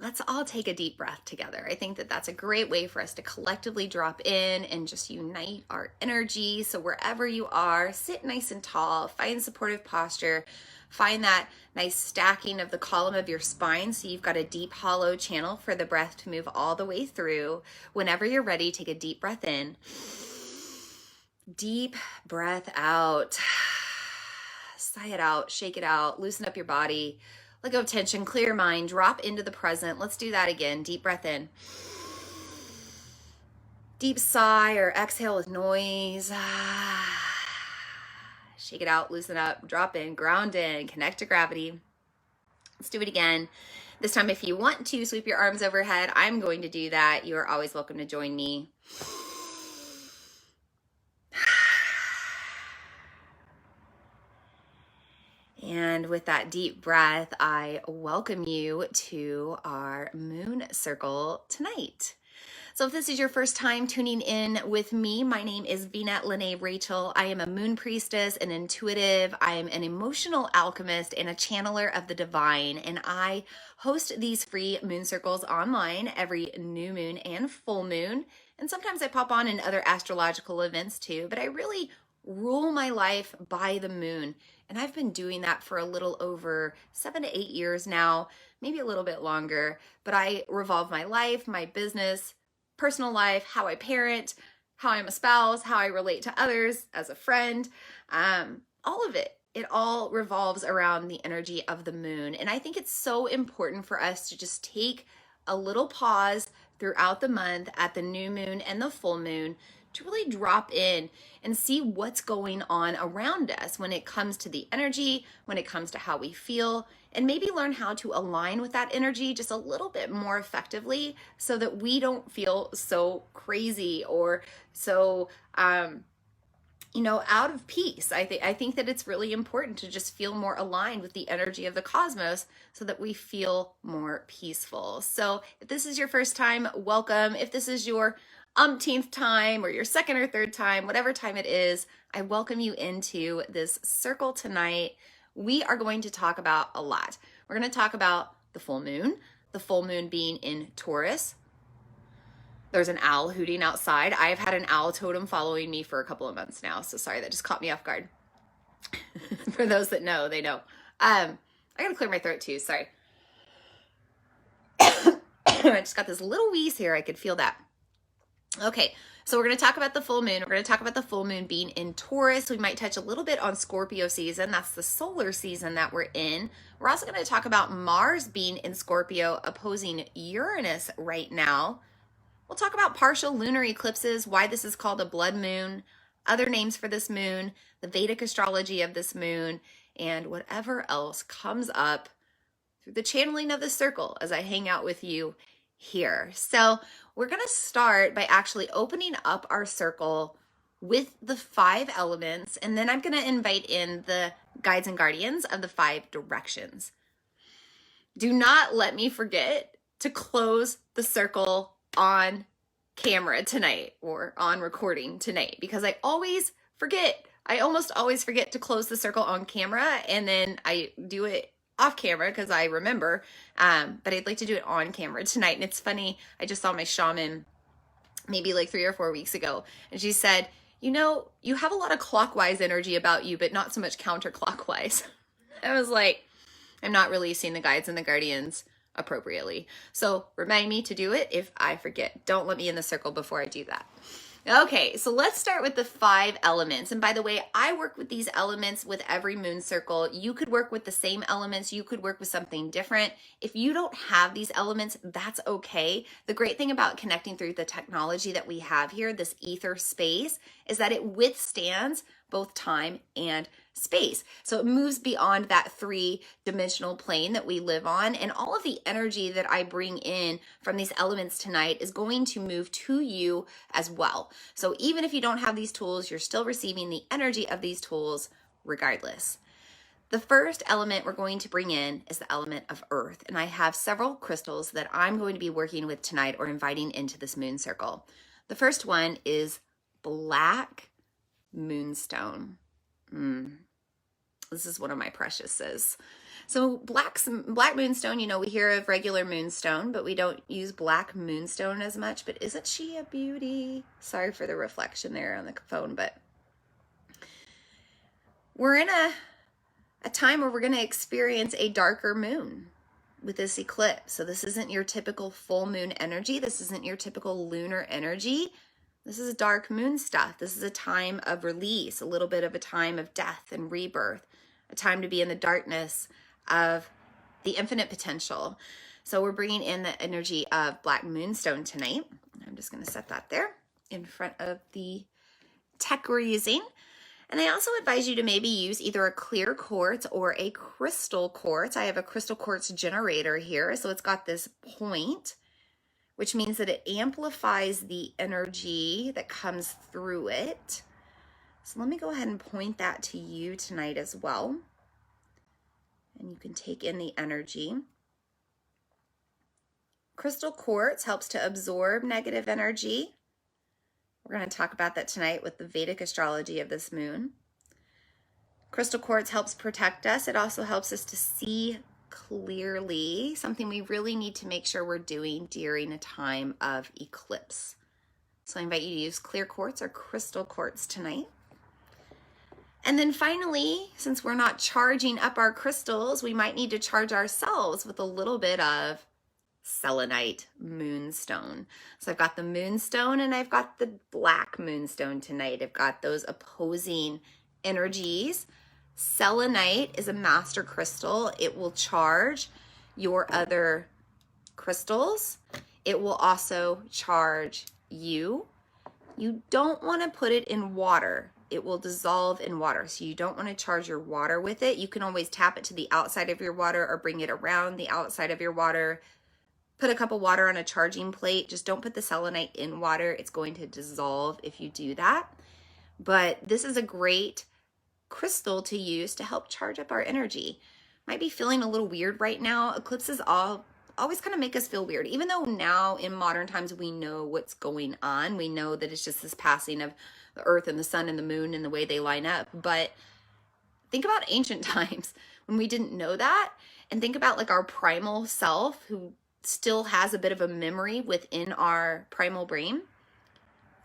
let's all take a deep breath together. I think that that's a great way for us to collectively drop in and just unite our energy. So wherever you are, sit nice and tall, find supportive posture, find that nice stacking of the column of your spine so you've got a deep hollow channel for the breath to move all the way through. Whenever you're ready, take a deep breath in. Deep breath out. Sigh it out, shake it out, loosen up your body. Let go of tension, clear your mind, drop into the present. Let's do that again. Deep breath in. Deep sigh or exhale with noise. Shake it out, loosen up, drop in, ground in, connect to gravity. Let's do it again. This time, if you want to sweep your arms overhead, I'm going to do that. You are always welcome to join me. And with that deep breath, I welcome you to our moon circle tonight. So if this is your first time tuning in with me, my name is Vinette Lene Rachel. I am a moon priestess, an intuitive. I am an emotional alchemist and a channeler of the divine. And I host these free moon circles online every new moon and full moon. And sometimes I pop on in other astrological events too, but I really rule my life by the moon. And I've been doing that for a little over 7 to 8 years now, maybe a little bit longer, but I revolve my life, my business, personal life, how I parent, how I'm a spouse, how I relate to others as a friend, all of it. It all revolves around the energy of the moon. And I think it's so important for us to just take a little pause throughout the month at the new moon and the full moon to really drop in and see what's going on around us when it comes to the energy, when it comes to how we feel, and maybe learn how to align with that energy just a little bit more effectively so that we don't feel so crazy or so, out of peace. I think that it's really important to just feel more aligned with the energy of the cosmos so that we feel more peaceful. So if this is your first time, welcome. If this is your umpteenth time or your second or third time, whatever time it is, I welcome you into this circle tonight. We are going to talk about a lot. We're going to talk about the full moon being in Taurus. There's an owl hooting outside. I've had an owl totem following me for a couple of months now. So sorry, that just caught me off guard. For those that know, they know. I gotta clear my throat too, sorry. I just got this little wheeze here. I could feel that. Okay, so we're going to talk about the full moon. We're going to talk about the full moon being in Taurus. We might touch a little bit on Scorpio season. That's the solar season that we're in. We're also going to talk about Mars being in Scorpio opposing Uranus right now. We'll talk about partial lunar eclipses, why this is called a blood moon, other names for this moon, the Vedic astrology of this moon, and whatever else comes up through the channeling of the circle as I hang out with you here. So we're going to start by actually opening up our circle with the 5 elements, and then I'm going to invite in the guides and guardians of the 5 directions. Do not let me forget to close the circle on camera tonight or on recording tonight, because I always forget. I almost always forget to close the circle on camera, and then I do it off camera because I remember, but I'd like to do it on camera tonight. And it's funny, I just saw my shaman maybe like 3 or 4 weeks ago, and she said, you have a lot of clockwise energy about you, but not so much counterclockwise. I was like, I'm not releasing the guides and the guardians appropriately. So remind me to do it if I forget. Don't let me in the circle before I do that. Okay, so let's start with the 5 elements. And by the way, I work with these elements with every moon circle. You could work with the same elements. You could work with something different. If you don't have these elements, that's okay. The great thing about connecting through the technology that we have here, this ether space, is that it withstands both time and space. So it moves beyond that 3-dimensional plane that we live on, and all of the energy that I bring in from these elements tonight is going to move to you as well. So even if you don't have these tools, you're still receiving the energy of these tools regardless. The first element we're going to bring in is the element of earth, and I have several crystals that I'm going to be working with tonight or inviting into this moon circle. The first one is black moonstone. This is one of my preciouses. So black moonstone, you know, we hear of regular moonstone, but we don't use black moonstone as much. But isn't she a beauty? Sorry for the reflection there on the phone, but we're in a time where we're going to experience a darker moon with this eclipse. So this isn't your typical full moon energy. This isn't your typical lunar energy. This is dark moon stuff. This is a time of release, a little bit of a time of death and rebirth, a time to be in the darkness of the infinite potential. So we're bringing in the energy of black moonstone tonight. I'm just going to set that there in front of the tech we're using. And I also advise you to maybe use either a clear quartz or a crystal quartz. I have a crystal quartz generator here. So it's got this point, which means that it amplifies the energy that comes through it. So let me go ahead and point that to you tonight as well. And you can take in the energy. Crystal quartz helps to absorb negative energy. We're going to talk about that tonight with the Vedic astrology of this moon. Crystal quartz helps protect us. It also helps us to see clearly, something we really need to make sure we're doing during a time of eclipse. So I invite you to use clear quartz or crystal quartz tonight. And then finally, since we're not charging up our crystals, we might need to charge ourselves with a little bit of selenite moonstone. So I've got the moonstone and I've got the black moonstone tonight. I've got those opposing energies. Selenite is a master crystal. It will charge your other crystals. It will also charge you. You don't want to put it in water. It will dissolve in water. So you don't want to charge your water with it. You can always tap it to the outside of your water or bring it around the outside of your water. Put a cup of water on a charging plate. Just don't put the selenite in water. It's going to dissolve if you do that. But this is a great crystal to use to help charge up our energy. Might be feeling a little weird right now. Eclipses always kind of make us feel weird. Even though now in modern times we know what's going on. We know that it's just this passing of the earth and the sun and the moon and the way they line up. But think about ancient times when we didn't know that. And think about like our primal self who still has a bit of a memory within our primal brain.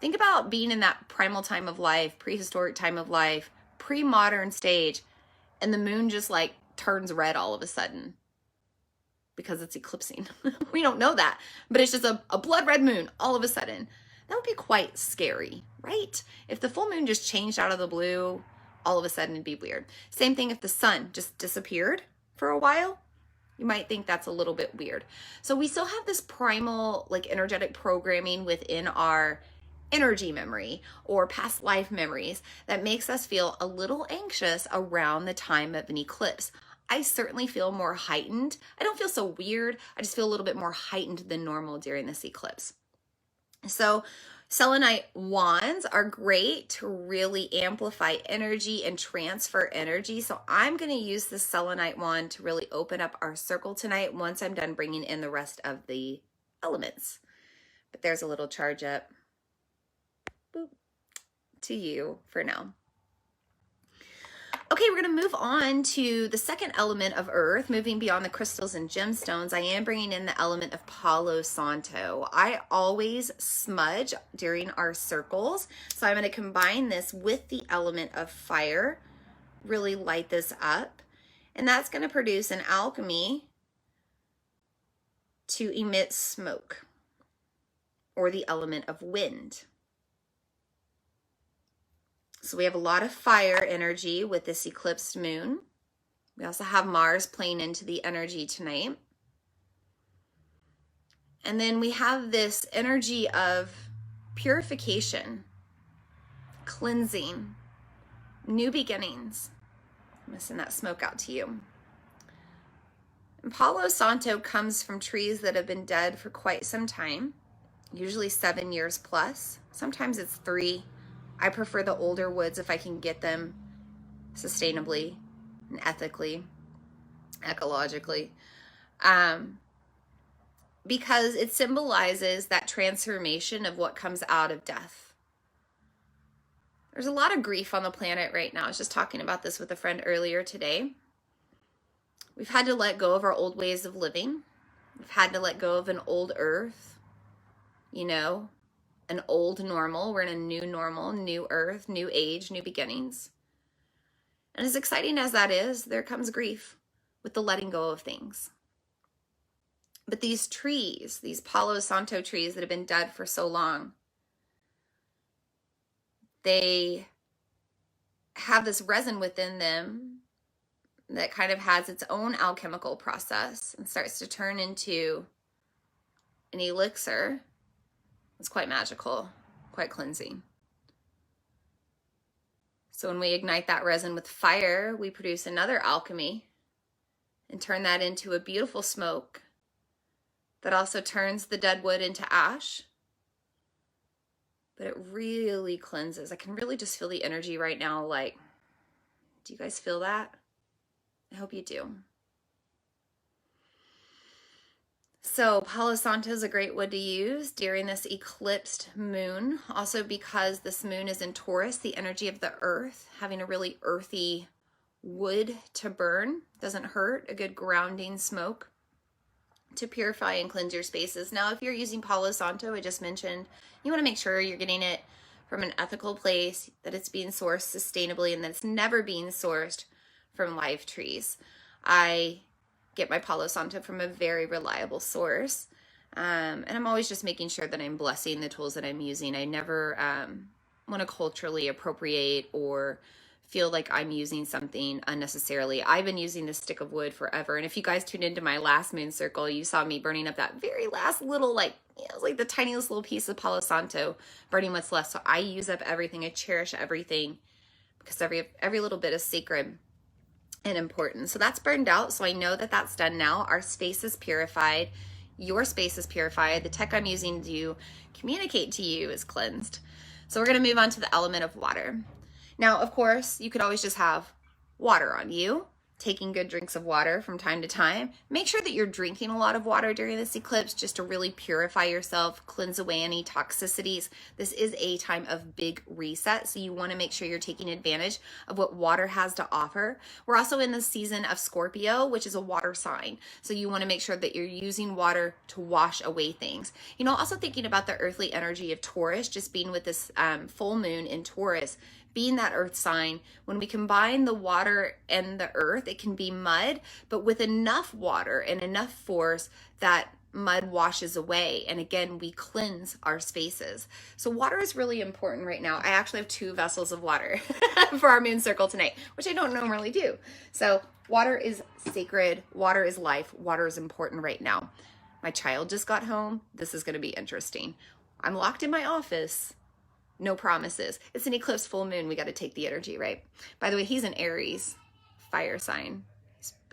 Think about being in that primal time of life, prehistoric time of life, pre-modern stage, and the moon just like turns red all of a sudden because it's eclipsing. We don't know that, but it's just a blood red moon all of a sudden. That would be quite scary, right? If the full moon just changed out of the blue, all of a sudden it'd be weird. Same thing if the sun just disappeared for a while. You might think that's a little bit weird. So we still have this primal, like energetic programming within our energy memory or past life memories that makes us feel a little anxious around the time of an eclipse. I certainly feel more heightened. I don't feel so weird. I just feel a little bit more heightened than normal during this eclipse. So selenite wands are great to really amplify energy and transfer energy. So I'm going to use the selenite wand to really open up our circle tonight once I'm done bringing in the rest of the elements. But there's a little charge up. Boop, to you for now. Okay, we're going to move on to the second element of Earth, moving beyond the crystals and gemstones. I am bringing in the element of Palo Santo. I always smudge during our circles, so I'm going to combine this with the element of fire, really light this up, and that's going to produce an alchemy to emit smoke, or the element of wind. So we have a lot of fire energy with this eclipsed moon. We also have Mars playing into the energy tonight. And then we have this energy of purification, cleansing, new beginnings. I'm going to send that smoke out to you. And Palo Santo comes from trees that have been dead for quite some time, usually 7 years plus. Sometimes it's 3. I prefer the older woods if I can get them sustainably and ethically, ecologically, because it symbolizes that transformation of what comes out of death. There's a lot of grief on the planet right now. I was just talking about this with a friend earlier today. We've had to let go of our old ways of living. We've had to let go of an old earth, you know, an old normal. We're in a new normal, new earth, new age, new beginnings. And as exciting as that is, there comes grief with the letting go of things. But these trees, these Palo Santo trees that have been dead for so long, they have this resin within them that kind of has its own alchemical process and starts to turn into an elixir. It's quite magical, quite cleansing. So when we ignite that resin with fire, we produce another alchemy and turn that into a beautiful smoke that also turns the dead wood into ash. But it really cleanses. I can really just feel the energy right now. Like, do you guys feel that? I hope you do. So Palo Santo is a great wood to use during this eclipsed moon. Also because this moon is in Taurus, the energy of the earth, having a really earthy wood to burn doesn't hurt. A good grounding smoke to purify and cleanse your spaces. Now, if you're using Palo Santo, I just mentioned, you want to make sure you're getting it from an ethical place, that it's being sourced sustainably, and that it's never being sourced from live trees. I get my Palo Santo from a very reliable source. And I'm always just making sure that I'm blessing the tools that I'm using. I never want to culturally appropriate or feel like I'm using something unnecessarily. I've been using this stick of wood forever. And if you guys tuned into my last moon circle, you saw me burning up that very last little, it was like the tiniest little piece of Palo Santo, burning what's left. So I use up everything. I cherish everything because every little bit is sacred and important. So that's burned out. So I know that that's done now. Our space is purified. Your space is purified. The tech I'm using to communicate to you is cleansed. So we're going to move on to the element of water. Now, of course, you could always just have water on you, taking good drinks of water from time to time. Make sure that you're drinking a lot of water during this eclipse just to really purify yourself, cleanse away any toxicities. This is a time of big reset, so you want to make sure you're taking advantage of what water has to offer. We're also in the season of Scorpio, which is a water sign, so you want to make sure that you're using water to wash away things. You know, also thinking about the earthly energy of Taurus, just being with this full moon in Taurus, being that earth sign, when we combine the water and the earth, it can be mud, but with enough water and enough force that mud washes away. And again, we cleanse our spaces. So water is really important right now. I actually have 2 vessels of water for our moon circle tonight, which I don't normally do. So water is sacred. Water is life. Water is important right now. My child just got home. This is going to be interesting. I'm locked in my office. No promises. It's an eclipse full moon. We got to take the energy, right? By the way, he's an Aries fire sign.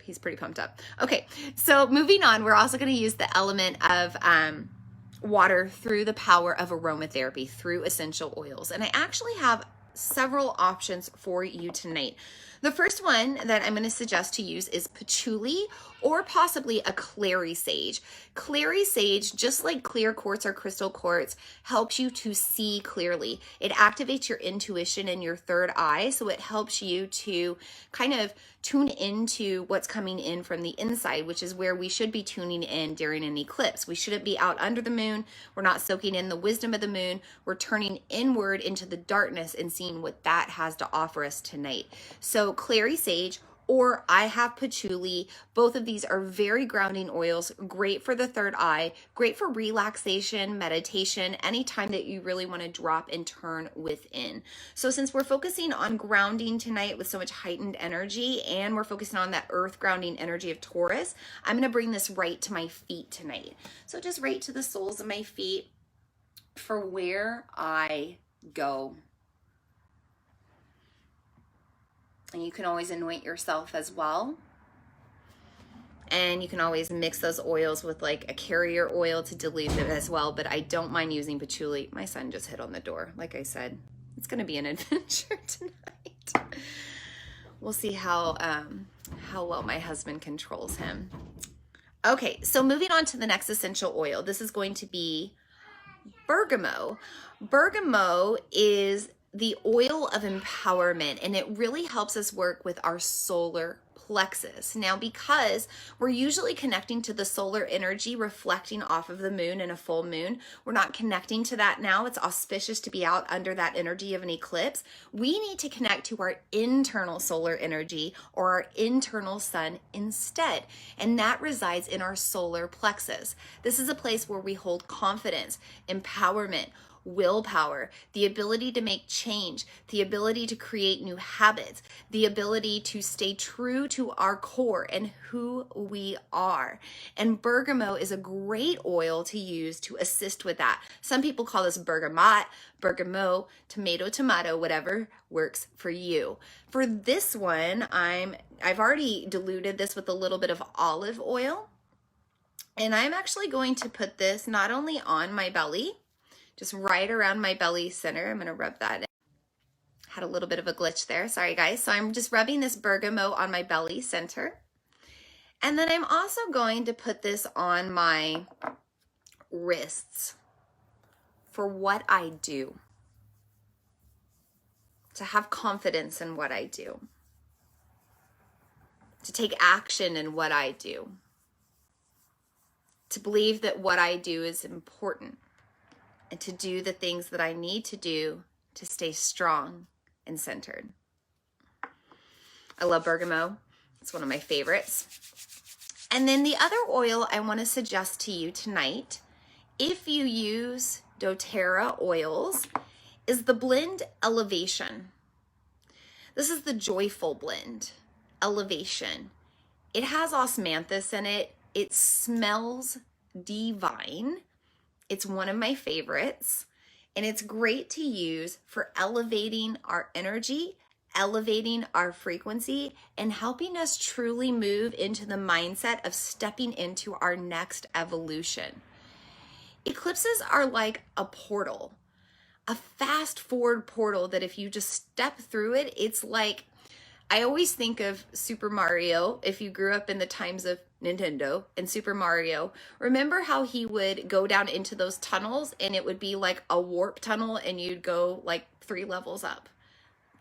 He's pretty pumped up. Okay, so moving on, we're also going to use the element of water through the power of aromatherapy, through essential oils. And I actually have several options for you tonight. The first one that I'm going to suggest to use is patchouli or possibly a clary sage. Clary sage, just like clear quartz or crystal quartz, helps you to see clearly. It activates your intuition and your third eye, so it helps you to kind of tune into what's coming in from the inside, which is where we should be tuning in during an eclipse. We shouldn't be out under the moon. We're not soaking in the wisdom of the moon. We're turning inward into the darkness and seeing what that has to offer us tonight. So clary sage, or I have patchouli. Both of these are very grounding oils, great for the third eye, great for relaxation, meditation, anytime that you really want to drop and turn within. So since we're focusing on grounding tonight with so much heightened energy, and we're focusing on that earth grounding energy of Taurus, I'm going to bring this right to my feet tonight. So just right to the soles of my feet for where I go. And you can always anoint yourself as well. And you can always mix those oils with like a carrier oil to dilute it as well. But I don't mind using patchouli. My son just hit on the door. Like I said, it's going to be an adventure tonight. We'll see how well my husband controls him. Okay, so moving on to the next essential oil. This is going to be bergamot. Bergamot is the oil of empowerment, and it really helps us work with our solar plexus. Now, because we're usually connecting to the solar energy reflecting off of the moon in a full moon, we're not connecting to that now. It's auspicious to be out under that energy of an eclipse. We need to connect to our internal solar energy or our internal sun instead, and that resides in our solar plexus. This is a place where we hold confidence, empowerment, willpower, the ability to make change, the ability to create new habits, the ability to stay true to our core and who we are. And bergamot is a great oil to use to assist with that. Some people call this bergamot, bergamot, tomato, whatever works for you. For this one, I've already diluted this with a little bit of olive oil. And I'm actually going to put this not only on my belly, just right around my belly center. I'm going to rub that in. Had a little bit of a glitch there. Sorry, guys. So I'm just rubbing this bergamot on my belly center. And then I'm also going to put this on my wrists for what I do. To have confidence in what I do. To take action in what I do. To believe that what I do is important. And to do the things that I need to do to stay strong and centered. I love bergamot. It's one of my favorites. And then the other oil I want to suggest to you tonight, if you use doTERRA oils, is the blend Elevation. This is the joyful blend, Elevation. It has osmanthus in it. It smells divine. It's one of my favorites, and it's great to use for elevating our energy, elevating our frequency, and helping us truly move into the mindset of stepping into our next evolution. Eclipses are like a portal, a fast forward portal that if you just step through it, it's like, I always think of Super Mario. If you grew up in the times of Nintendo and Super Mario, remember how he would go down into those tunnels and it would be like a warp tunnel and you'd go like 3 levels up?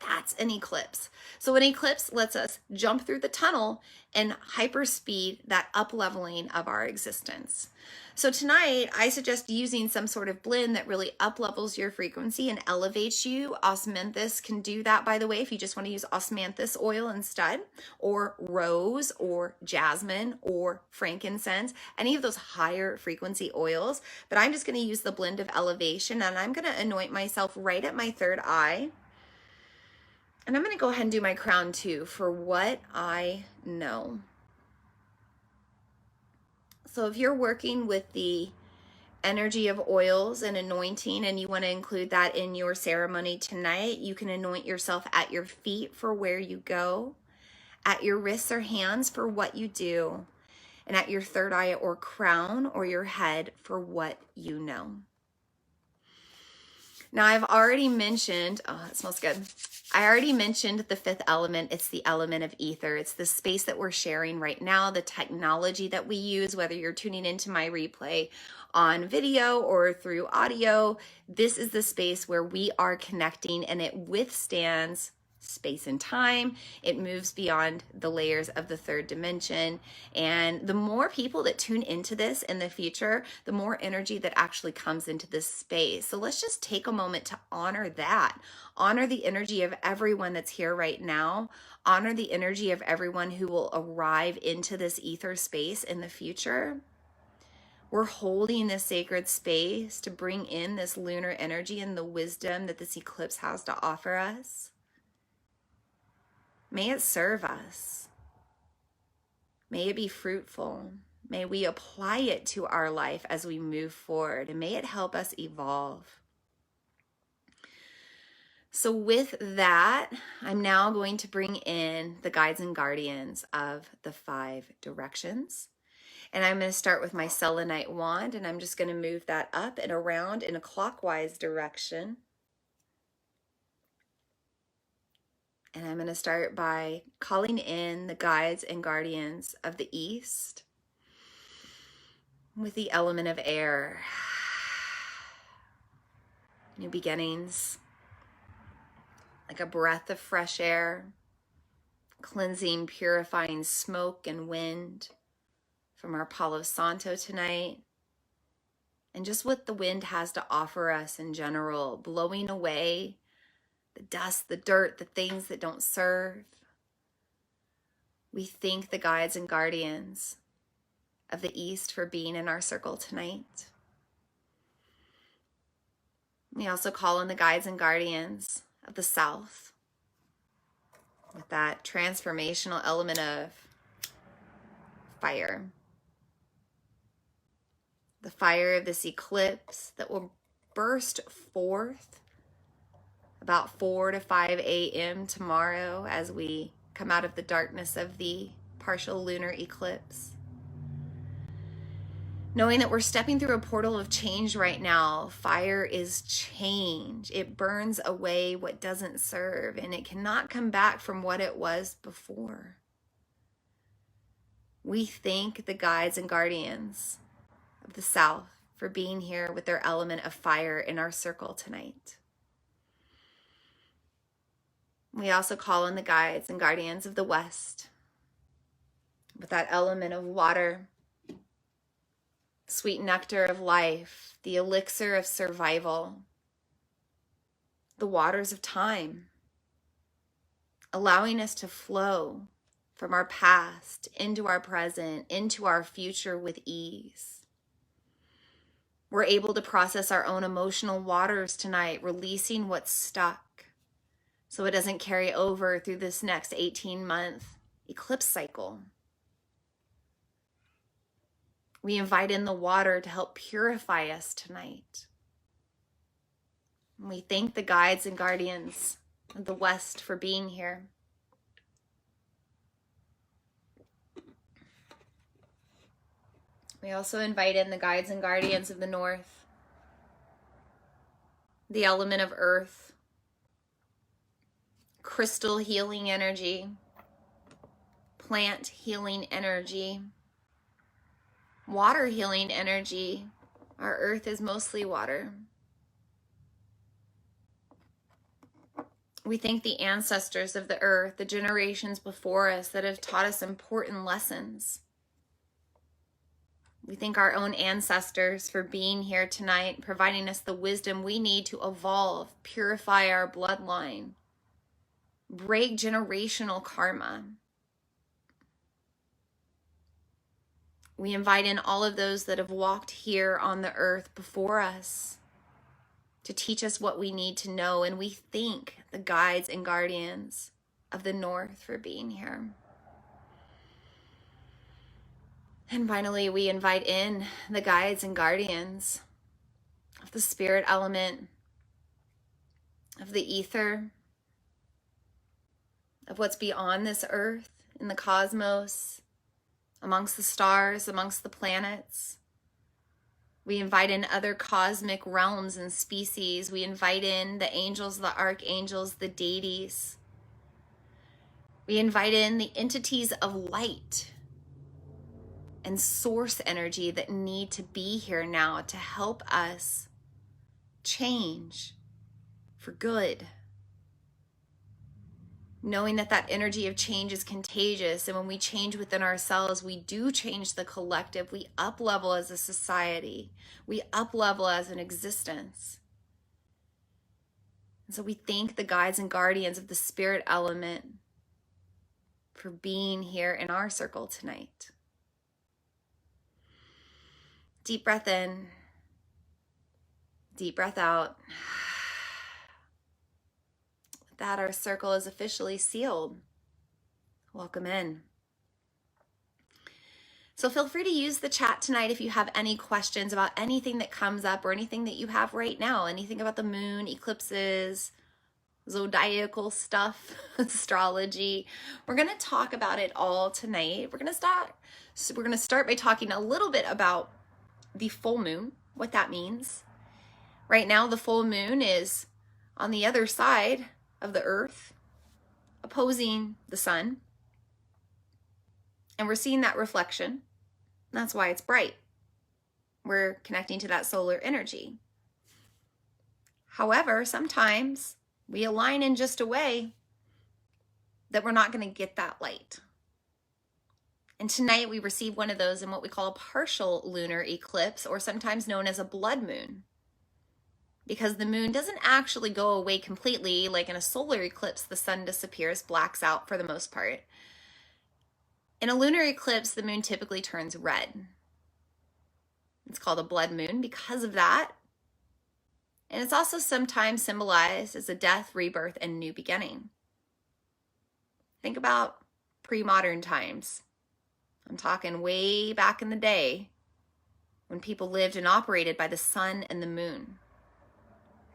That's an eclipse. So an eclipse lets us jump through the tunnel and hyperspeed that up leveling of our existence. So tonight, I suggest using some sort of blend that really up levels your frequency and elevates you. Osmanthus can do that, by the way, if you just want to use osmanthus oil instead, or rose, or jasmine, or frankincense, any of those higher frequency oils. But I'm just going to use the blend of Elevation, and I'm going to anoint myself right at my third eye. And I'm going to go ahead and do my crown too, for what I know. So if you're working with the energy of oils and anointing and you want to include that in your ceremony tonight, you can anoint yourself at your feet for where you go, at your wrists or hands for what you do, and at your third eye or crown or your head for what you know. Now I've already mentioned, oh, it smells good. I already mentioned the 5th element. It's the element of ether. It's the space that we're sharing right now, the technology that we use, whether you're tuning into my replay on video or through audio. This is the space where we are connecting, and it withstands space and time. It moves beyond the layers of the 3rd dimension. And the more people that tune into this in the future, the more energy that actually comes into this space. So let's just take a moment to honor that. Honor the energy of everyone that's here right now. Honor the energy of everyone who will arrive into this ether space in the future. We're holding this sacred space to bring in this lunar energy and the wisdom that this eclipse has to offer us. May it serve us. May it be fruitful. May we apply it to our life as we move forward, and may it help us evolve. So with that, I'm now going to bring in the guides and guardians of the 5 directions. And I'm going to start with my selenite wand, and I'm just going to move that up and around in a clockwise direction. And I'm going to start by calling in the guides and guardians of the East with the element of air. New beginnings, like a breath of fresh air, cleansing, purifying smoke and wind from our Palo Santo tonight. And just what the wind has to offer us in general, blowing away the dust, the dirt, the things that don't serve. We thank the guides and guardians of the East for being in our circle tonight. We also call on the guides and guardians of the South with that transformational element of fire. The fire of this eclipse that will burst forth about 4 to 5 a.m. tomorrow as we come out of the darkness of the partial lunar eclipse. Knowing that we're stepping through a portal of change right now, fire is change. It burns away what doesn't serve, and it cannot come back from what it was before. We thank the guides and guardians of the South for being here with their element of fire in our circle tonight. We also call on the guides and guardians of the West with that element of water, sweet nectar of life, the elixir of survival, the waters of time, allowing us to flow from our past into our present, into our future with ease. We're able to process our own emotional waters tonight, releasing what's stuck so it doesn't carry over through this next 18-month eclipse cycle. We invite in the water to help purify us tonight. And we thank the guides and guardians of the West for being here. We also invite in the guides and guardians of the North, the element of earth, crystal healing energy, plant healing energy, water healing energy. Our earth is mostly water. We thank the ancestors of the earth, the generations before us that have taught us important lessons. We thank our own ancestors for being here tonight, providing us the wisdom we need to evolve, purify our bloodline, break generational karma. We invite in all of those that have walked here on the earth before us to teach us what we need to know, and we thank the guides and guardians of the North for being here. And finally, we invite in the guides and guardians of the spirit element, of the ether, of what's beyond this earth, in the cosmos, amongst the stars, amongst the planets. We invite in other cosmic realms and species. We invite in the angels, the archangels, the deities. We invite in the entities of light and source energy that need to be here now to help us change for good. Knowing that that energy of change is contagious, and when we change within ourselves, we do change the collective. We up-level as a society. We up-level as an existence. And so we thank the guides and guardians of the spirit element for being here in our circle tonight. Deep breath in, deep breath out. With that, our circle is officially sealed. Welcome in. So feel free to use the chat tonight if you have any questions about anything that comes up or anything that you have right now, anything about the moon, eclipses, zodiacal stuff, astrology. We're going to talk about it all tonight. We're going to start by talking a little bit about the full moon, what that means. Right now, the full moon is on the other side of the earth, opposing the sun. And we're seeing that reflection. That's why it's bright. We're connecting to that solar energy. However, sometimes We align in just a way that we're not going to get that light. And tonight we receive one of those in what we call a partial lunar eclipse, or sometimes known as a blood moon. Because the moon doesn't actually go away completely. Like in a solar eclipse, the sun disappears, blacks out for the most part. In a lunar eclipse, the moon typically turns red. It's called a blood moon because of that. And it's also sometimes symbolized as a death, rebirth, and new beginning. Think about pre-modern times. I'm talking way back in the day when people lived and operated by the sun and the moon.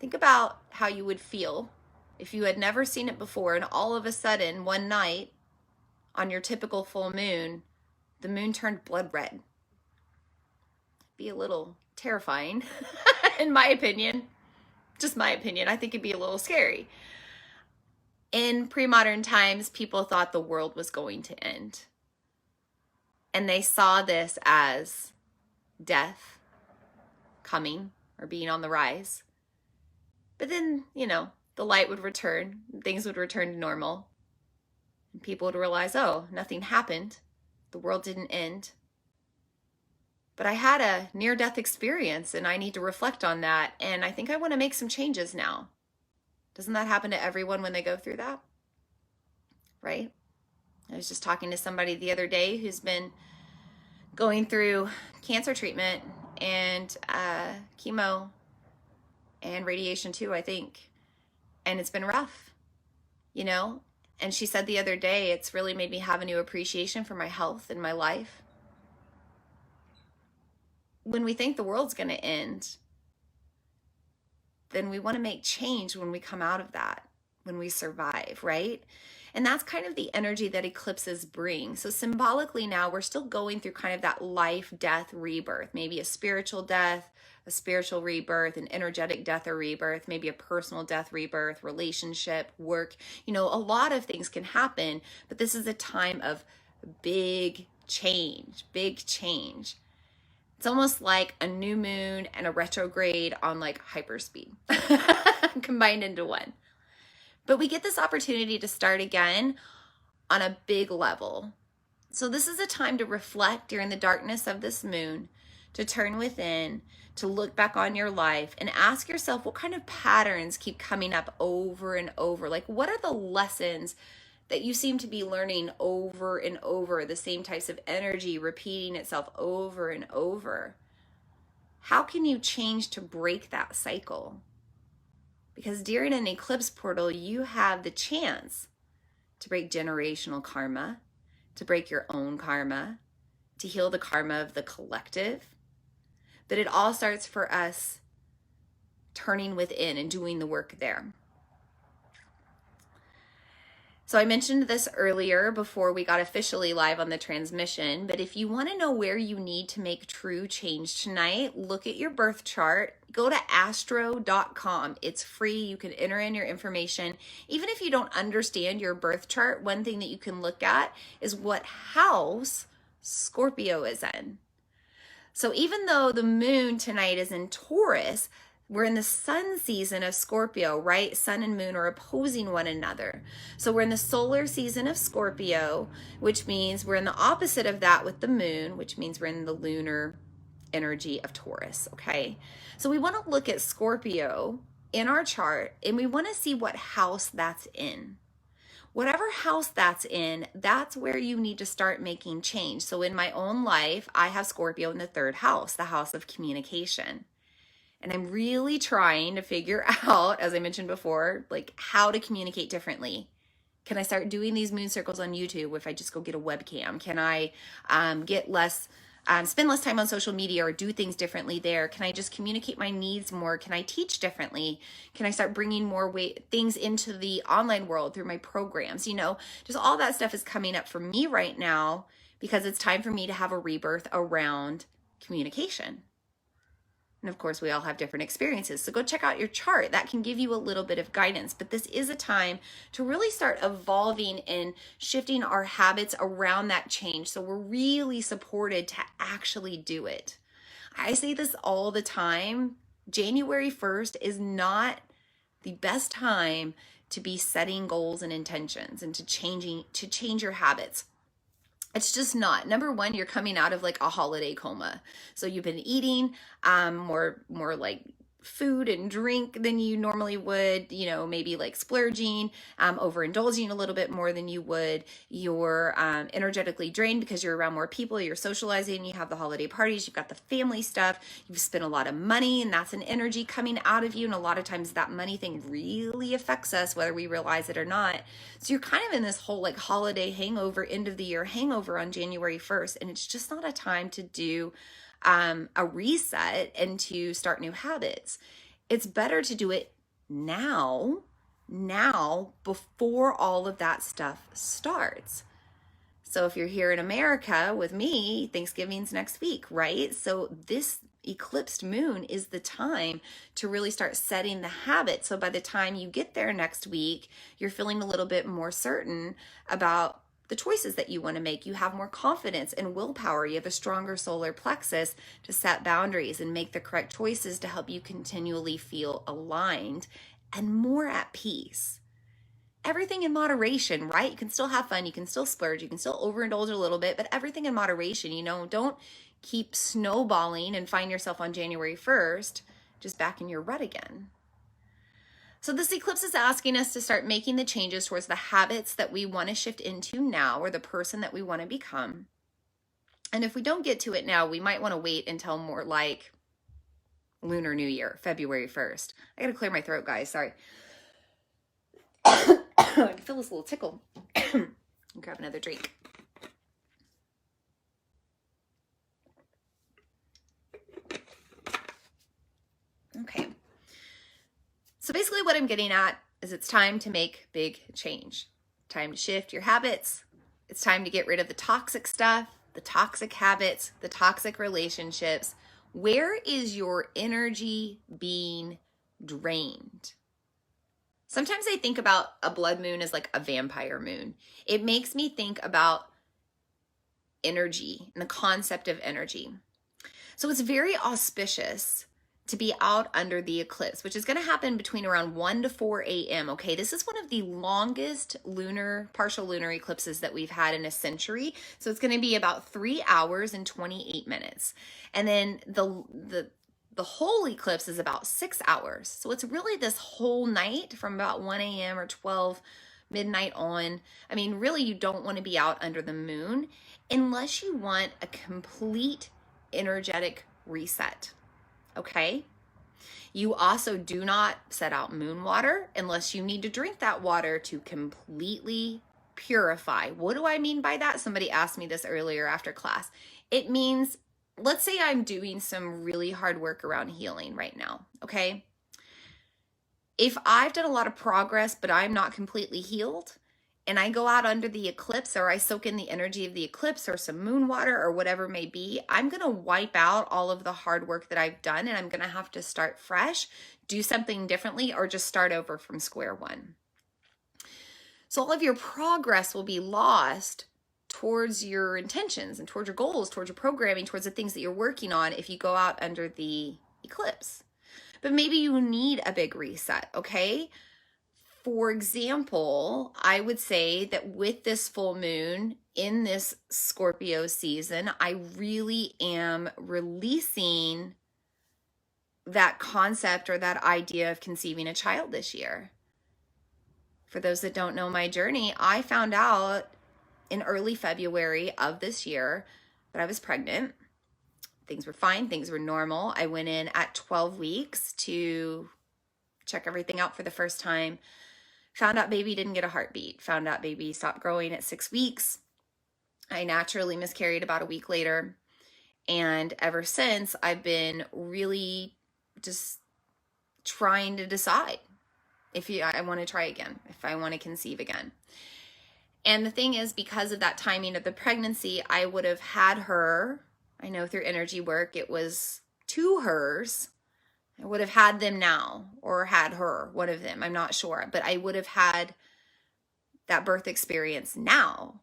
Think about how you would feel if you had never seen it before and all of a sudden one night on your typical full moon, the moon turned blood red. It'd be a little terrifying, in my opinion. Just my opinion. I think it'd be a little scary. In pre-modern times, people thought the world was going to end. And they saw this as death coming or being on the rise. But then, the light would return, things would return to normal. And people would realize, oh, nothing happened. The world didn't end. But I had a near-death experience and I need to reflect on that. And I think I want to make some changes now. Doesn't that happen to everyone when they go through that? Right? I was just talking to somebody the other day who's been going through cancer treatment and chemo and radiation too, I think. And it's been rough, And she said the other day, it's really made me have a new appreciation for my health and my life. When we think the world's going to end, then we want to make change when we come out of that, when we survive, right? And that's kind of the energy that eclipses bring. So symbolically now, we're still going through kind of that life, death, rebirth, maybe a spiritual death, a spiritual rebirth, an energetic death or rebirth, maybe a personal death, rebirth, relationship, work. A lot of things can happen, but this is a time of big change, big change. It's almost like a new moon and a retrograde on like hyperspeed combined into one. But we get this opportunity to start again on a big level. So this is a time to reflect during the darkness of this moon, to turn within, to look back on your life and ask yourself what kind of patterns keep coming up over and over. Like, what are the lessons that you seem to be learning over and over, the same types of energy repeating itself over and over? How can you change to break that cycle? Because during an eclipse portal, you have the chance to break generational karma, to break your own karma, to heal the karma of the collective. But it all starts for us turning within and doing the work there. So I mentioned this earlier before we got officially live on the transmission, but if you want to know where you need to make true change tonight, look at your birth chart. Go to astro.com. It's free. You can enter in your information. Even if you don't understand your birth chart, one thing that you can look at is what house Scorpio is in. So even though the moon tonight is in Taurus, we're in the sun season of Scorpio, right? Sun and moon are opposing one another. So we're in the solar season of Scorpio, which means we're in the opposite of that with the moon, which means we're in the lunar energy of Taurus, okay? So we want to look at Scorpio in our chart and we want to see what house that's in. Whatever house that's in, that's where you need to start making change. So in my own life, I have Scorpio in the third house, the house of communication. And I'm really trying to figure out, as I mentioned before, like how to communicate differently. Can I start doing these moon circles on YouTube if I just go get a webcam? Can I spend less time on social media or do things differently there? Can I just communicate my needs more? Can I teach differently? Can I start bringing more things into the online world through my programs? Just all that stuff is coming up for me right now because it's time for me to have a rebirth around communication. And of course, we all have different experiences. So go check out your chart. That can give you a little bit of guidance. But this is a time to really start evolving and shifting our habits around that change. So we're really supported to actually do it. I say this all the time. January 1st is not the best time to be setting goals and intentions and to change your habits. It's just not. Number one, you're coming out of like a holiday coma. So you've been eating more like food and drink than you normally would, maybe like splurging, overindulging a little bit more than you would. You're energetically drained because you're around more people, you're socializing, you have the holiday parties, you've got the family stuff, you've spent a lot of money, and that's an energy coming out of you. And a lot of times that money thing really affects us, whether we realize it or not. So you're kind of in this whole like holiday hangover, end of the year hangover on January 1st. And it's just not a time to do a reset and to start new habits. It's better to do it now before all of that stuff starts. So if you're here in America with me, Thanksgiving's next week, right? So this eclipsed moon is the time to really start setting the habit. So by the time you get there next week, you're feeling a little bit more certain about the choices that you want to make. You have more confidence and willpower. You have a stronger solar plexus to set boundaries and make the correct choices to help you continually feel aligned and more at peace. Everything in moderation, right? You can still have fun. You can still splurge. You can still overindulge a little bit, but everything in moderation. Don't keep snowballing and find yourself on January 1st just back in your rut again. So this eclipse is asking us to start making the changes towards the habits that we want to shift into now, or the person that we want to become. And if we don't get to it now, we might want to wait until more like Lunar New Year, February 1st. I got to clear my throat, guys. Sorry. I can feel this little tickle. Grab another drink. Okay. So basically what I'm getting at is it's time to make big change. Time to shift your habits. It's time to get rid of the toxic stuff, the toxic habits, the toxic relationships. Where is your energy being drained? Sometimes I think about a blood moon as like a vampire moon. It makes me think about energy and the concept of energy. So it's very auspicious to be out under the eclipse, which is going to happen between around 1 to 4 a.m. Okay, this is one of the longest partial lunar eclipses that we've had in a century. So it's going to be about 3 hours and 28 minutes. And then the whole eclipse is about 6 hours. So it's really this whole night from about 1 a.m. or 12 midnight on. I mean, really, you don't want to be out under the moon unless you want a complete energetic reset. Okay. You also do not set out moon water unless you need to drink that water to completely purify. What do I mean by that? Somebody asked me this earlier after class. It means, let's say I'm doing some really hard work around healing right now. Okay. If I've done a lot of progress, but I'm not completely healed, and I go out under the eclipse, or I soak in the energy of the eclipse or some moon water or whatever it may be, I'm going to wipe out all of the hard work that I've done, and I'm going to have to start fresh, do something differently, or just start over from square one. So all of your progress will be lost towards your intentions and towards your goals, towards your programming, towards the things that you're working on if you go out under the eclipse. But maybe you need a big reset, okay? For example, I would say that with this full moon in this Scorpio season, I really am releasing that concept or that idea of conceiving a child this year. For those that don't know my journey, I found out in early February of this year that I was pregnant. Things were fine. Things were normal. I went in at 12 weeks to check everything out for the first time. Found out baby didn't get a heartbeat. Found out baby stopped growing at 6 weeks. I naturally miscarried about a week later. And ever since, I've been really just trying to decide if I want to try again, if I want to conceive again. And the thing is, because of that timing of the pregnancy, I would have had her, I know through energy work, it was 2 hers. I would have had them now, or had her, one of them, I'm not sure. But I would have had that birth experience now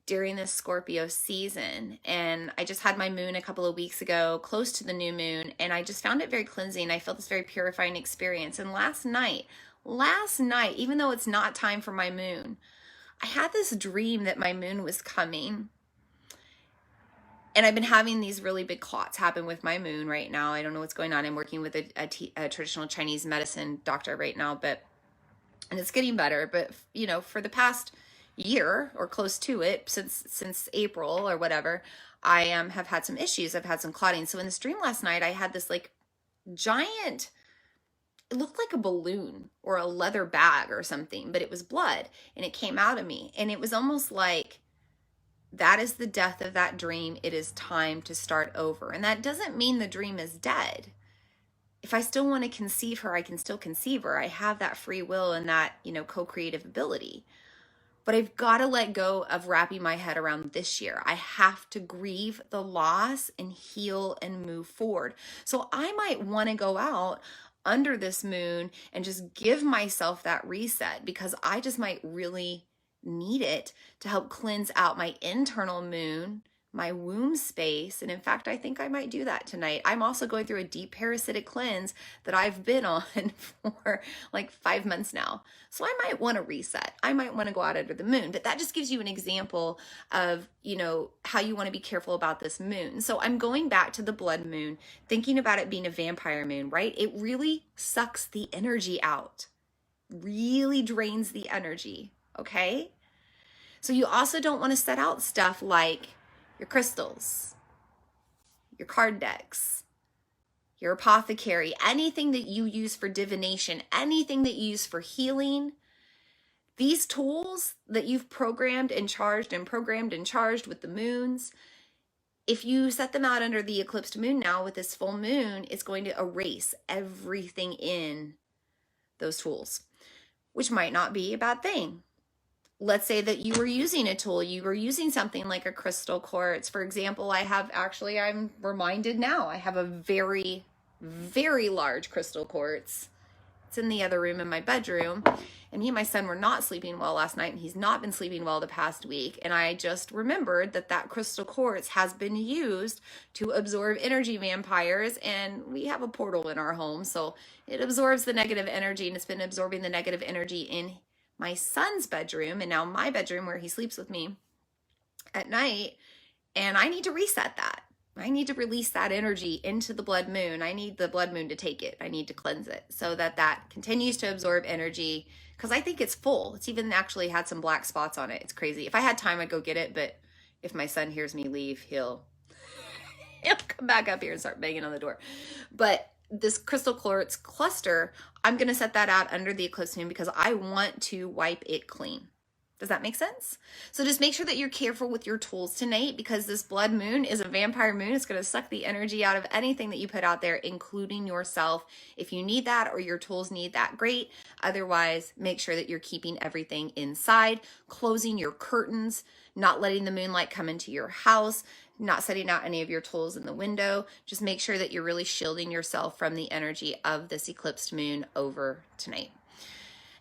during this Scorpio season. And I just had my moon a couple of weeks ago, close to the new moon, and I just found it very cleansing. I felt this very purifying experience. And last night last night, even though it's not time for my moon, I had this dream that my moon was coming. And I've been having these really big clots happen with my moon right now. I don't know what's going on. I'm working with a traditional Chinese medicine doctor right now, and it's getting better. But, you know, for the past year or close to it, since April or whatever, I have had some issues. I've had some clotting. So in this dream last night, I had this like giant, it looked like a balloon or a leather bag or something, but it was blood and it came out of me. And it was almost like, that is the death of that dream. It is time to start over. And that doesn't mean the dream is dead. If I still want to conceive her, I can still conceive her. I have that free will and that, you know, co-creative ability. But I've got to let go of wrapping my head around this year. I have to grieve the loss and heal and move forward. So I might want to go out under this moon and just give myself that reset, because I just might really need it to help cleanse out my internal moon, my womb space. And in fact, I think I might do that tonight. I'm also going through a deep parasitic cleanse that I've been on for like 5 months now. So I might want to reset. I might want to go out under the moon, but that just gives you an example of, you know, how you want to be careful about this moon. So I'm going back to the blood moon, thinking about it being a vampire moon, right? It really sucks the energy out, really drains the energy. Okay? So you also don't want to set out stuff like your crystals, your card decks, your apothecary, anything that you use for divination, anything that you use for healing. These tools that you've programmed and charged with the moons, if you set them out under the eclipsed moon now with this full moon, it's going to erase everything in those tools, which might not be a bad thing. Let's say that you were using a tool, you were using something like a crystal quartz. For example, I'm reminded now, I have a very, very large crystal quartz. It's in the other room in my bedroom. And me and my son were not sleeping well last night, and he's not been sleeping well the past week. And I just remembered that crystal quartz has been used to absorb energy vampires. And we have a portal in our home, so it absorbs the negative energy, and it's been absorbing the negative energy in my son's bedroom and now my bedroom where he sleeps with me at night. And I need to reset that. I need to release that energy into the blood moon. I need the blood moon to take it. I need to cleanse it so that continues to absorb energy, because I think it's full. It's even actually had some black spots on it. It's crazy. If I had time, I'd go get it. But if my son hears me leave, he'll come back up here and start banging on the door. But this crystal quartz cluster, I'm going to set that out under the eclipse moon because I want to wipe it clean. Does that make sense? So just make sure that you're careful with your tools tonight, because this blood moon is a vampire moon. It's going to suck the energy out of anything that you put out there, including yourself. If you need that or your tools need that, great. Otherwise, make sure that you're keeping everything inside, closing your curtains, not letting the moonlight come into your house, not setting out any of your tools in the window. Just make sure that you're really shielding yourself from the energy of this eclipsed moon over tonight.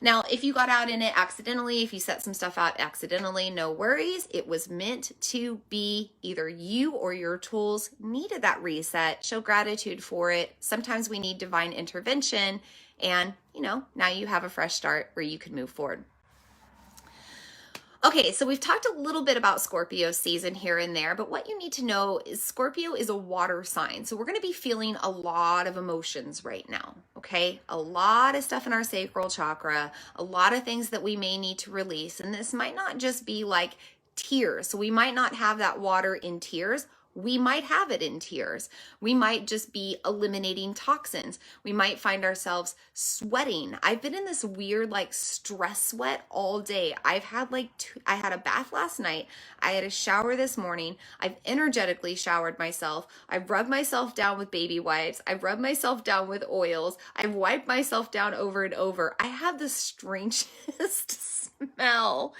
Now, if you got out in it accidentally, if you set some stuff out accidentally, no worries. It was meant to be. Either you or your tools needed that reset. Show gratitude for it. Sometimes we need divine intervention, and, you know, now you have a fresh start where you can move forward. Okay, so we've talked a little bit about Scorpio season here and there, but what you need to know is Scorpio is a water sign. So we're going to be feeling a lot of emotions right now, okay? A lot of stuff in our sacral chakra, a lot of things that we may need to release. And this might not just be like tears. So we might not have that water in tears. We might have it in tears. We might just be eliminating toxins. We might find ourselves sweating. I've been in this weird like stress sweat all day. I've had I had a bath last night. I had a shower this morning. I've energetically showered myself. I've rubbed myself down with baby wipes. I've rubbed myself down with oils. I've wiped myself down over and over. I have the strangest smell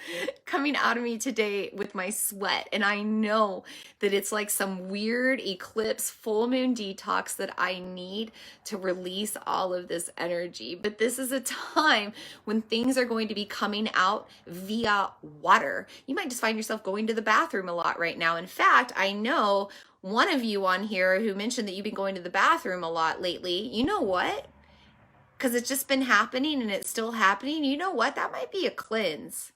coming out of me today with my sweat. And I know that it's like some weird eclipse full moon detox that I need to release all of this energy. But this is a time when things are going to be coming out via water. You might just find yourself going to the bathroom a lot right now. In fact, I know one of you on here who mentioned that you've been going to the bathroom a lot lately. You know what? because it's just been happening and it's still happening. You know what? That might be a cleanse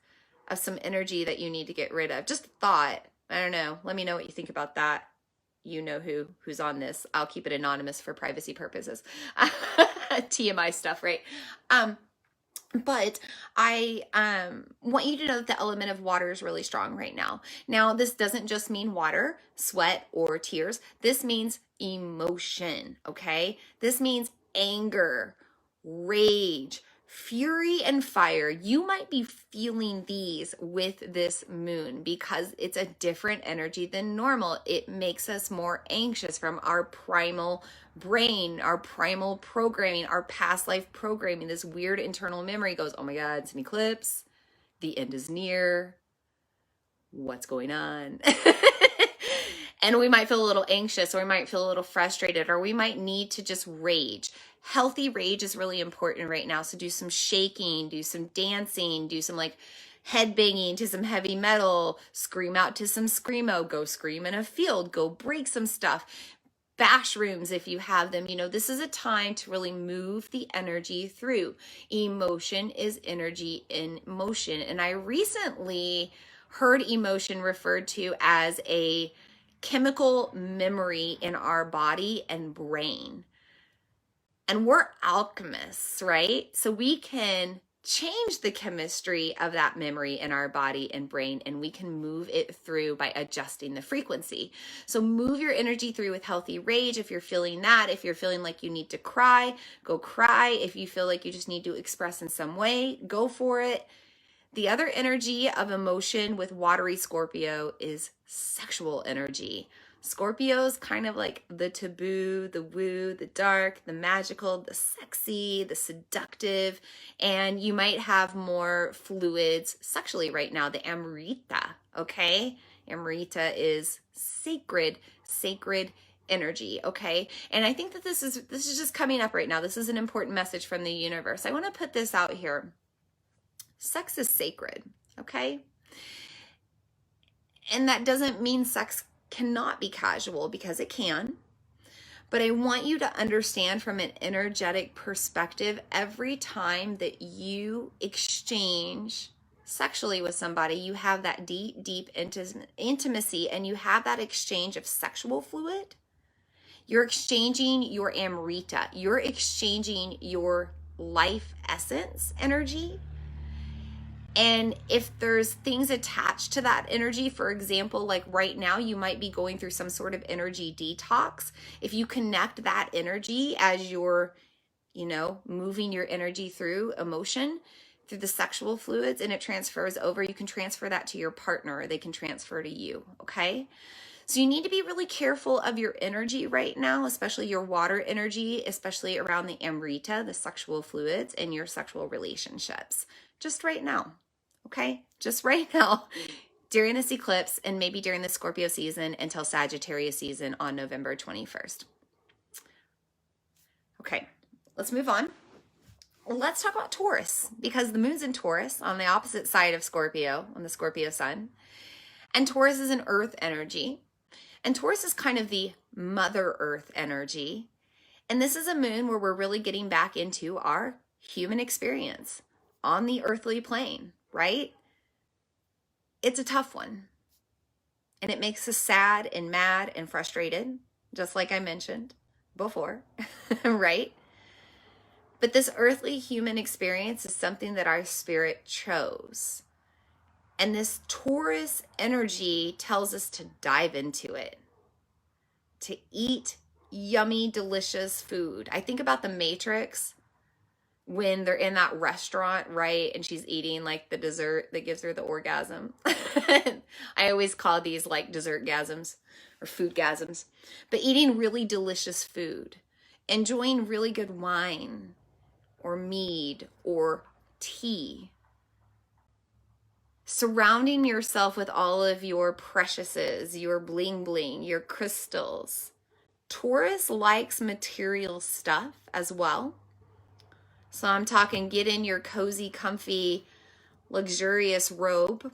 of some energy that you need to get rid of. Just a thought. I don't know. Let me know what you think about that. You know who's on this. I'll keep it anonymous for privacy purposes. TMI stuff, right? But I want you to know that the element of water is really strong right now. Now, this doesn't just mean water, sweat, or tears. This means emotion, okay? This means anger, rage, fury, and fire. You might be feeling these with this moon because it's a different energy than normal. It makes us more anxious from our primal brain, our primal programming, our past life programming. This weird internal memory goes, oh my God, it's an eclipse. The end is near. What's going on? And we might feel a little anxious, or we might feel a little frustrated, or we might need to just rage. Healthy rage is really important right now. So do some shaking, do some dancing, do some like head banging to some heavy metal, scream out to some screamo, go scream in a field, go break some stuff. Bash rooms if you have them. You know, this is a time to really move the energy through. Emotion is energy in motion. And I recently heard emotion referred to as a chemical memory in our body and brain. And we're alchemists, right? So we can change the chemistry of that memory in our body and brain, and we can move it through by adjusting the frequency. So move your energy through with healthy rage. If you're feeling that, if you're feeling like you need to cry, go cry. If you feel like you just need to express in some way, go for it. The other energy of emotion with watery Scorpio is sexual energy. Scorpio's kind of like the taboo, the woo, the dark, the magical, the sexy, the seductive, and you might have more fluids sexually right now, the Amrita, okay? Amrita is sacred energy, okay? And I think that this is just coming up right now. This is an important message from the universe. I want to put this out here. Sex is sacred, okay? And that doesn't mean sex cannot be casual, because it can. But I want you to understand from an energetic perspective, every time that you exchange sexually with somebody, you have that deep intimacy, and you have that exchange of sexual fluid. You're exchanging your Amrita. You're exchanging your life essence energy. And if there's things attached to that energy, for example, like right now, you might be going through some sort of energy detox. If you connect that energy as you're, moving your energy through emotion, through the sexual fluids, and it transfers over, you can transfer that to your partner, or they can transfer to you, okay? So you need to be really careful of your energy right now, especially your water energy, especially around the Amrita, the sexual fluids, and your sexual relationships. Just right now. Okay, just right now, during this eclipse, and maybe during the Scorpio season until Sagittarius season on November 21st. Okay, let's move on. Let's talk about Taurus, because the moon's in Taurus on the opposite side of Scorpio, on the Scorpio sun. And Taurus is an earth energy. And Taurus is kind of the Mother Earth energy. And this is a moon where we're really getting back into our human experience on the earthly plane. Right? It's a tough one. And it makes us sad and mad and frustrated, just like I mentioned before, right? But this earthly human experience is something that our spirit chose. And this Taurus energy tells us to dive into it, to eat yummy, delicious food. I think about the Matrix, when they're in that restaurant, right? And she's eating like the dessert that gives her the orgasm. I always call these like dessert gasms or food gasms. But eating really delicious food, enjoying really good wine or mead or tea, surrounding yourself with all of your preciouses, your bling bling, your crystals. Taurus likes material stuff as well. So I'm talking, get in your cozy, comfy, luxurious robe,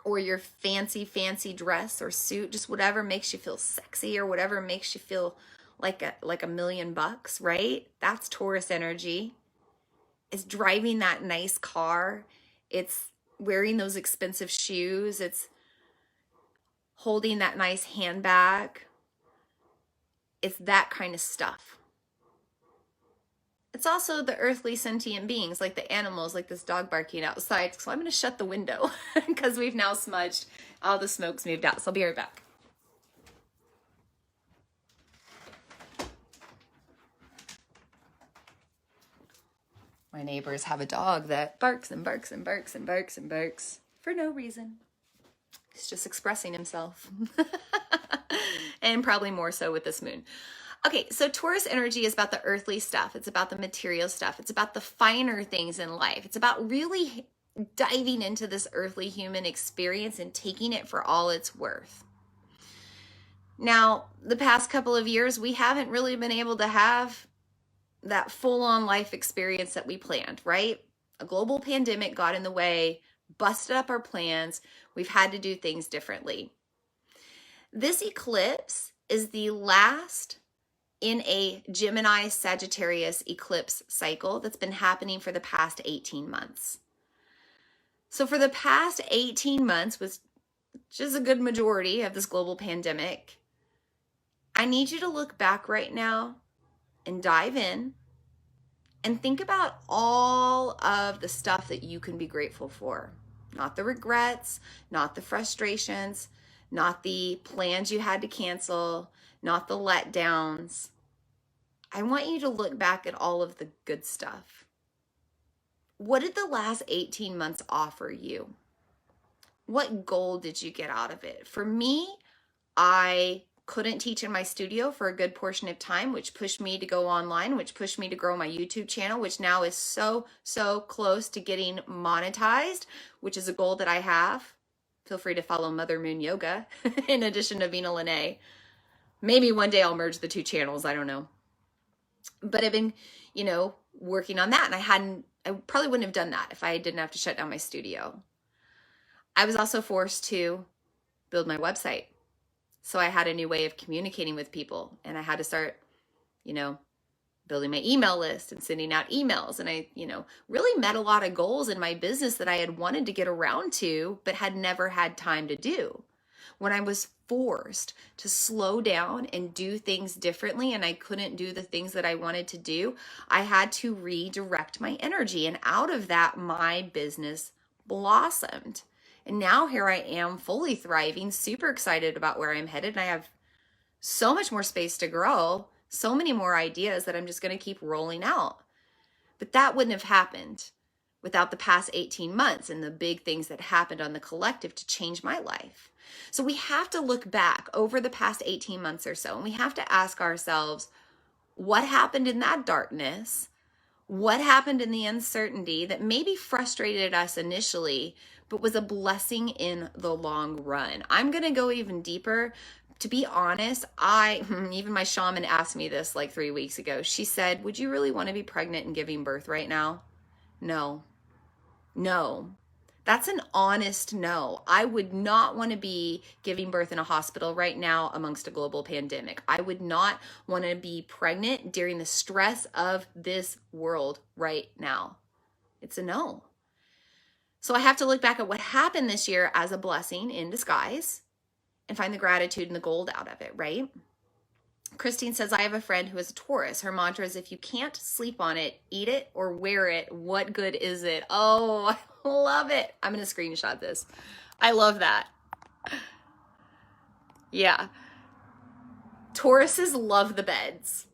or your fancy dress or suit, just whatever makes you feel sexy, or whatever makes you feel like a $1,000,000, right? That's Taurus energy. It's driving that nice car. It's wearing those expensive shoes. It's holding that nice handbag. It's that kind of stuff. It's also the earthly sentient beings, like the animals, like this dog barking outside. So I'm going to shut the window because we've now smudged. All the smoke's moved out. So I'll be right back. My neighbors have a dog that barks and barks and barks and barks and barks for no reason. He's just expressing himself. And probably more so with this moon. Okay, so Taurus energy is about the earthly stuff. It's about the material stuff. It's about the finer things in life. It's about really diving into this earthly human experience and taking it for all it's worth. Now, the past couple of years, we haven't really been able to have that full-on life experience that we planned, right? A global pandemic got in the way, busted up our plans. We've had to do things differently. This eclipse is the last in a Gemini Sagittarius eclipse cycle that's been happening for the past 18 months. So for the past 18 months, which is a good majority of this global pandemic, I need you to look back right now and dive in and think about all of the stuff that you can be grateful for. Not the regrets, not the frustrations, not the plans you had to cancel, not the letdowns. I want you to look back at all of the good stuff. What did the last 18 months offer you? What goal did you get out of it? For me, I couldn't teach in my studio for a good portion of time, which pushed me to go online, which pushed me to grow my YouTube channel, which now is so close to getting monetized, which is a goal that I have. Feel free to follow Mother Moon Yoga in addition to Vina Lene. Maybe one day I'll merge the two channels. I don't know. But I've been, working on that. And I probably wouldn't have done that if I didn't have to shut down my studio. I was also forced to build my website. So I had a new way of communicating with people, and I had to start, building my email list and sending out emails. And I, really met a lot of goals in my business that I had wanted to get around to, but had never had time to do. When I was forced to slow down and do things differently, and I couldn't do the things that I wanted to do, I had to redirect my energy. And out of that, my business blossomed. And now here I am, fully thriving, super excited about where I'm headed. And I have so much more space to grow, so many more ideas that I'm just going to keep rolling out. But that wouldn't have happened without the past 18 months and the big things that happened on the collective to change my life. So we have to look back over the past 18 months or so, and we have to ask ourselves, what happened in that darkness? What happened in the uncertainty that maybe frustrated us initially, but was a blessing in the long run? I'm going to go even deeper. To be honest, even my shaman asked me this like 3 weeks ago. She said, would you really want to be pregnant and giving birth right now? No. That's an honest no. I would not want to be giving birth in a hospital right now amongst a global pandemic. I would not want to be pregnant during the stress of this world right now. It's a no. So I have to look back at what happened this year as a blessing in disguise and find the gratitude and the gold out of it, right? Christine says, I have a friend who is a Taurus. Her mantra is, if you can't sleep on it, eat it or wear it, what good is it? Oh, I love it. I'm going to screenshot this. I love that. Yeah. Tauruses love the beds.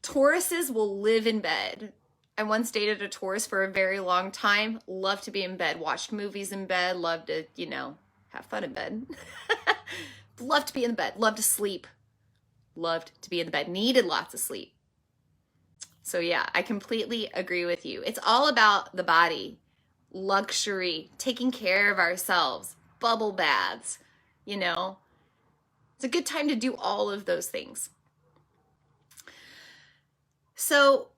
Tauruses will live in bed. I once dated a Taurus for a very long time. Loved to be in bed. Watched movies in bed. Loved to, have fun in bed. Loved to be in bed. Loved to sleep. Loved to be in the bed. Needed lots of sleep. So yeah, I completely agree with you. It's all about the body, luxury, taking care of ourselves, bubble baths, It's a good time to do all of those things. So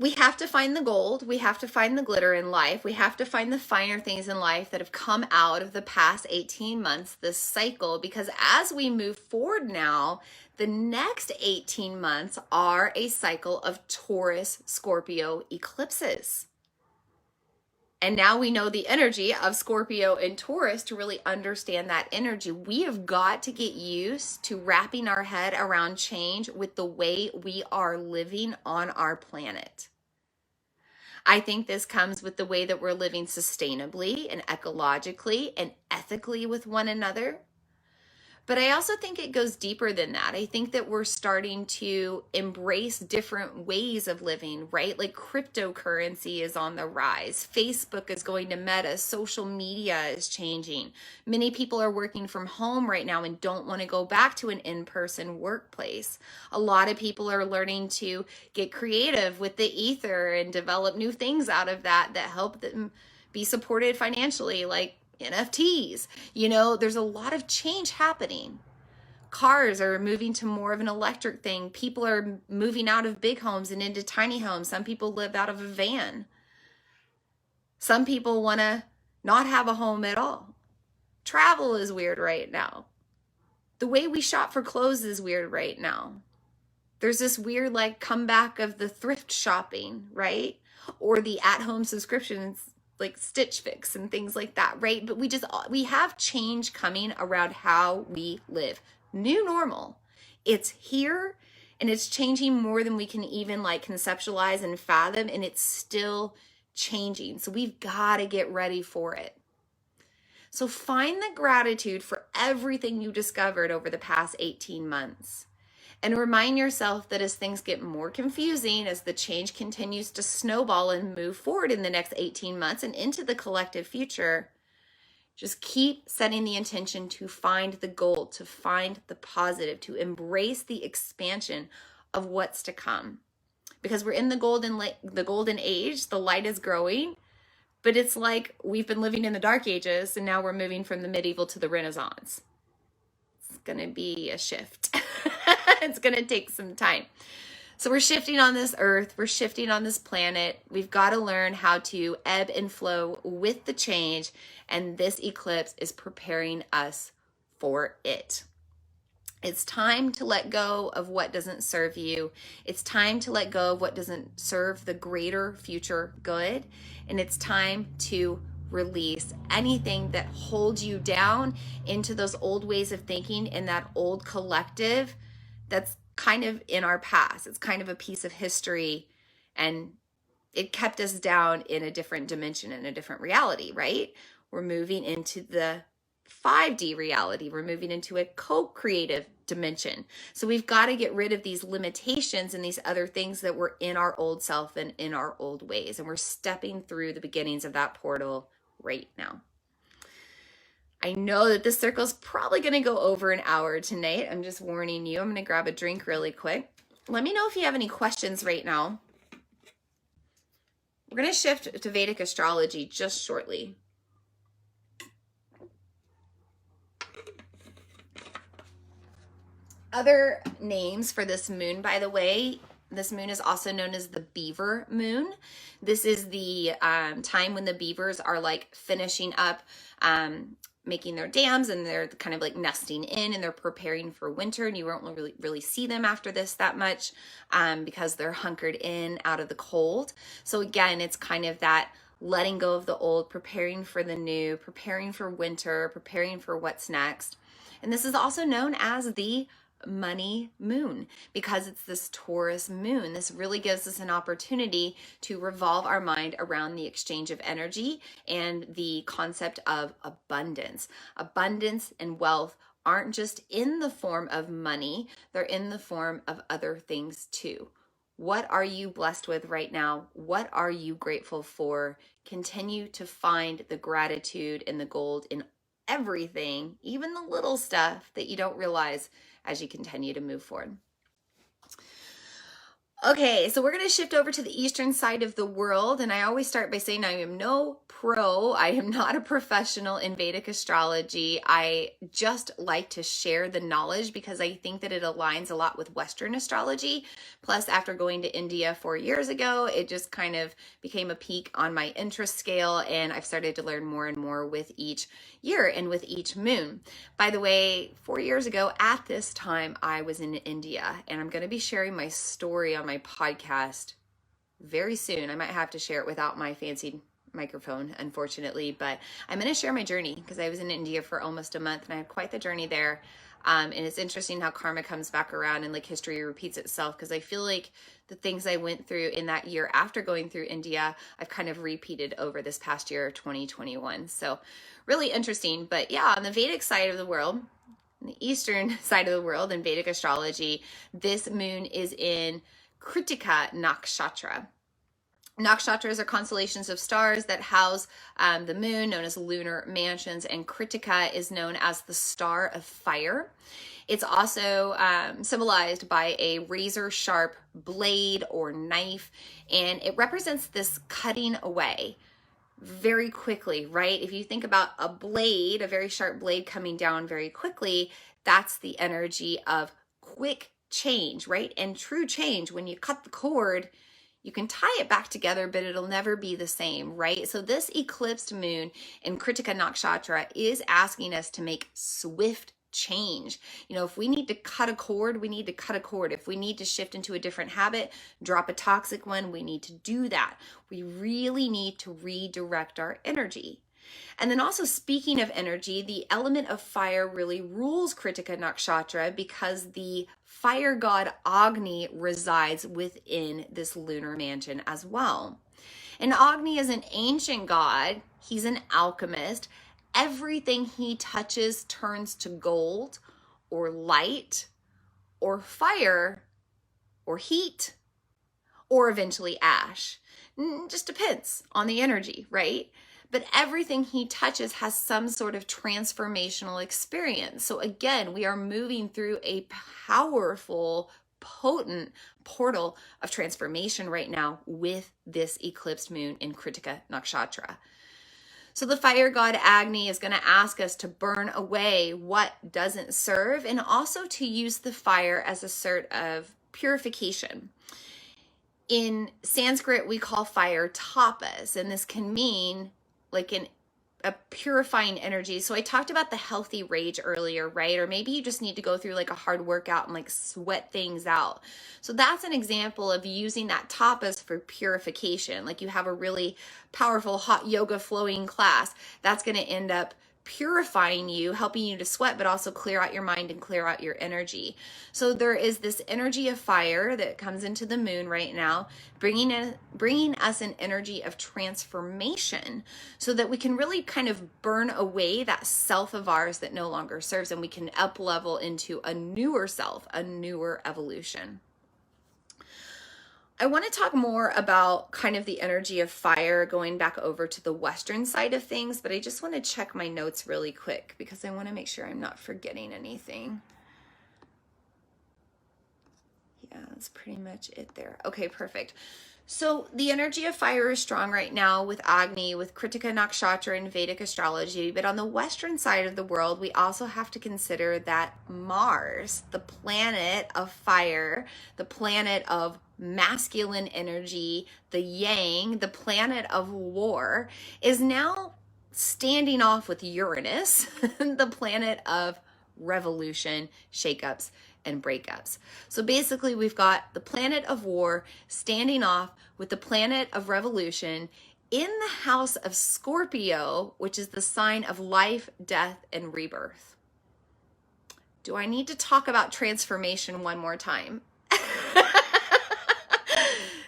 we have to find the gold. We have to find the glitter in life. We have to find the finer things in life that have come out of the past 18 months, this cycle, because as we move forward now, the next 18 months are a cycle of Taurus, Scorpio eclipses. And now we know the energy of Scorpio and Taurus to really understand that energy. We have got to get used to wrapping our head around change with the way we are living on our planet. I think this comes with the way that we're living sustainably and ecologically and ethically with one another. But I also think it goes deeper than that. I think that we're starting to embrace different ways of living, right? Like cryptocurrency is on the rise. Facebook is going to Meta. Social media is changing. Many people are working from home right now and don't want to go back to an in-person workplace. A lot of people are learning to get creative with the ether and develop new things out of that help them be supported financially, like NFTs. There's a lot of change happening. Cars are moving to more of an electric thing. People are moving out of big homes and into tiny homes. Some people live out of a van. Some people want to not have a home at all. Travel is weird right now. The way we shop for clothes is weird right now. There's this weird comeback of the thrift shopping, right? Or the at-home subscriptions like Stitch Fix and things like that, right? But we have change coming around how we live. New normal. It's here and it's changing more than we can even conceptualize and fathom, and it's still changing. So we've got to get ready for it. So find the gratitude for everything you discovered over the past 18 months. And remind yourself that as things get more confusing, as the change continues to snowball and move forward in the next 18 months and into the collective future, just keep setting the intention to find the gold, to find the positive, to embrace the expansion of what's to come. Because we're in the golden age, the light is growing, but it's like we've been living in the dark ages and now we're moving from the medieval to the Renaissance. It's going to be a shift. It's going to take some time. So we're shifting on this earth. We're shifting on this planet. We've got to learn how to ebb and flow with the change. And this eclipse is preparing us for it. It's time to let go of what doesn't serve you. It's time to let go of what doesn't serve the greater future good. And it's time to release anything that holds you down into those old ways of thinking and that old collective that's kind of in our past. It's kind of a piece of history, and it kept us down in a different dimension, in a different reality, right? We're moving into the 5D reality. We're moving into a co-creative dimension. So we've got to get rid of these limitations and these other things that were in our old self and in our old ways. And we're stepping through the beginnings of that portal right now. I know that this circle is probably going to go over an hour tonight. I'm just warning you. I'm going to grab a drink really quick. Let me know if you have any questions right now. We're going to shift to Vedic astrology just shortly. Other names for this moon, by the way, this moon is also known as the beaver moon. This is the time when the beavers are finishing up making their dams, and they're kind of nesting in, and they're preparing for winter, and you won't really see them after this that much because they're hunkered in out of the cold. So again, it's kind of that letting go of the old, preparing for the new, preparing for winter, preparing for what's next. And this is also known as the money moon because it's this Taurus moon. This really gives us an opportunity to revolve our mind around the exchange of energy and the concept of abundance. Abundance and wealth aren't just in the form of money, they're in the form of other things too. What are you blessed with right now? What are you grateful for? Continue to find the gratitude and the gold in everything, even the little stuff that you don't realize as you continue to move forward. Okay, so we're going to shift over to the eastern side of the world. And I always start by saying I am no pro. I am not a professional in Vedic astrology. I just like to share the knowledge because I think that it aligns a lot with Western astrology. Plus, after going to India 4 years ago, it just kind of became a peak on my interest scale. And I've started to learn more and more with each year and with each moon. By the way, 4 years ago at this time, I was in India, and I'm going to be sharing my story on my podcast very soon. I might have to share it without my fancy microphone, unfortunately, but I'm going to share my journey because I was in India for almost a month and I had quite the journey there. And it's interesting how karma comes back around and like history repeats itself, because I feel like the things I went through in that year after going through India, I've kind of repeated over this past year, 2021. So really interesting. But yeah, on the Vedic side of the world, on the eastern side of the world in Vedic astrology, this moon is in Kritika Nakshatra. Nakshatras are constellations of stars that house the moon, known as lunar mansions, and Kritika is known as the star of fire. It's also symbolized by a razor-sharp blade or knife, and it represents this cutting away very quickly, right? If you think about a blade, a very sharp blade coming down very quickly, that's the energy of quick change, right? And true change, when you cut the cord, you can tie it back together, but it'll never be the same, right? So this eclipsed moon in Kritika Nakshatra is asking us to make swift change. You know, if we need to cut a cord, we need to cut a cord. If we need to shift into a different habit, drop a toxic one, we need to do that. We really need to redirect our energy. And then also, speaking of energy, the element of fire really rules Kritika Nakshatra because the fire god Agni resides within this lunar mansion as well. And Agni is an ancient god. He's an alchemist. Everything he touches turns to gold or light or fire or heat or eventually ash. Just depends on the energy, right? But everything he touches has some sort of transformational experience. So again, we are moving through a powerful, potent portal of transformation right now with this eclipsed moon in Kritika Nakshatra. So the fire god Agni is going to ask us to burn away what doesn't serve, and also to use the fire as a sort of purification. In Sanskrit, we call fire tapas, and this can mean like a purifying energy. So I talked about the healthy rage earlier, right? Or maybe you just need to go through like a hard workout and like sweat things out. So that's an example of using that tapas for purification. Like you have a really powerful hot yoga flowing class that's going to end up purifying you, helping you to sweat, but also clear out your mind and clear out your energy. So there is this energy of fire that comes into the moon right now, bringing us an energy of transformation so that we can really kind of burn away that self of ours that no longer serves, and we can up level into a newer self, a newer evolution. I want to talk more about kind of the energy of fire going back over to the Western side of things, but I just want to check my notes really quick because I want to make sure I'm not forgetting anything. Yeah, that's pretty much it there. Okay, perfect. So the energy of fire is strong right now with Agni, with Kritika Nakshatra in Vedic astrology, but on the Western side of the world, we also have to consider that Mars, the planet of fire, the planet of masculine energy, the yang, the planet of war, is now standing off with Uranus, the planet of revolution, shakeups, and breakups. So basically, we've got the planet of war standing off with the planet of revolution in the house of Scorpio, which is the sign of life, death, and rebirth. Do I need to talk about transformation one more time?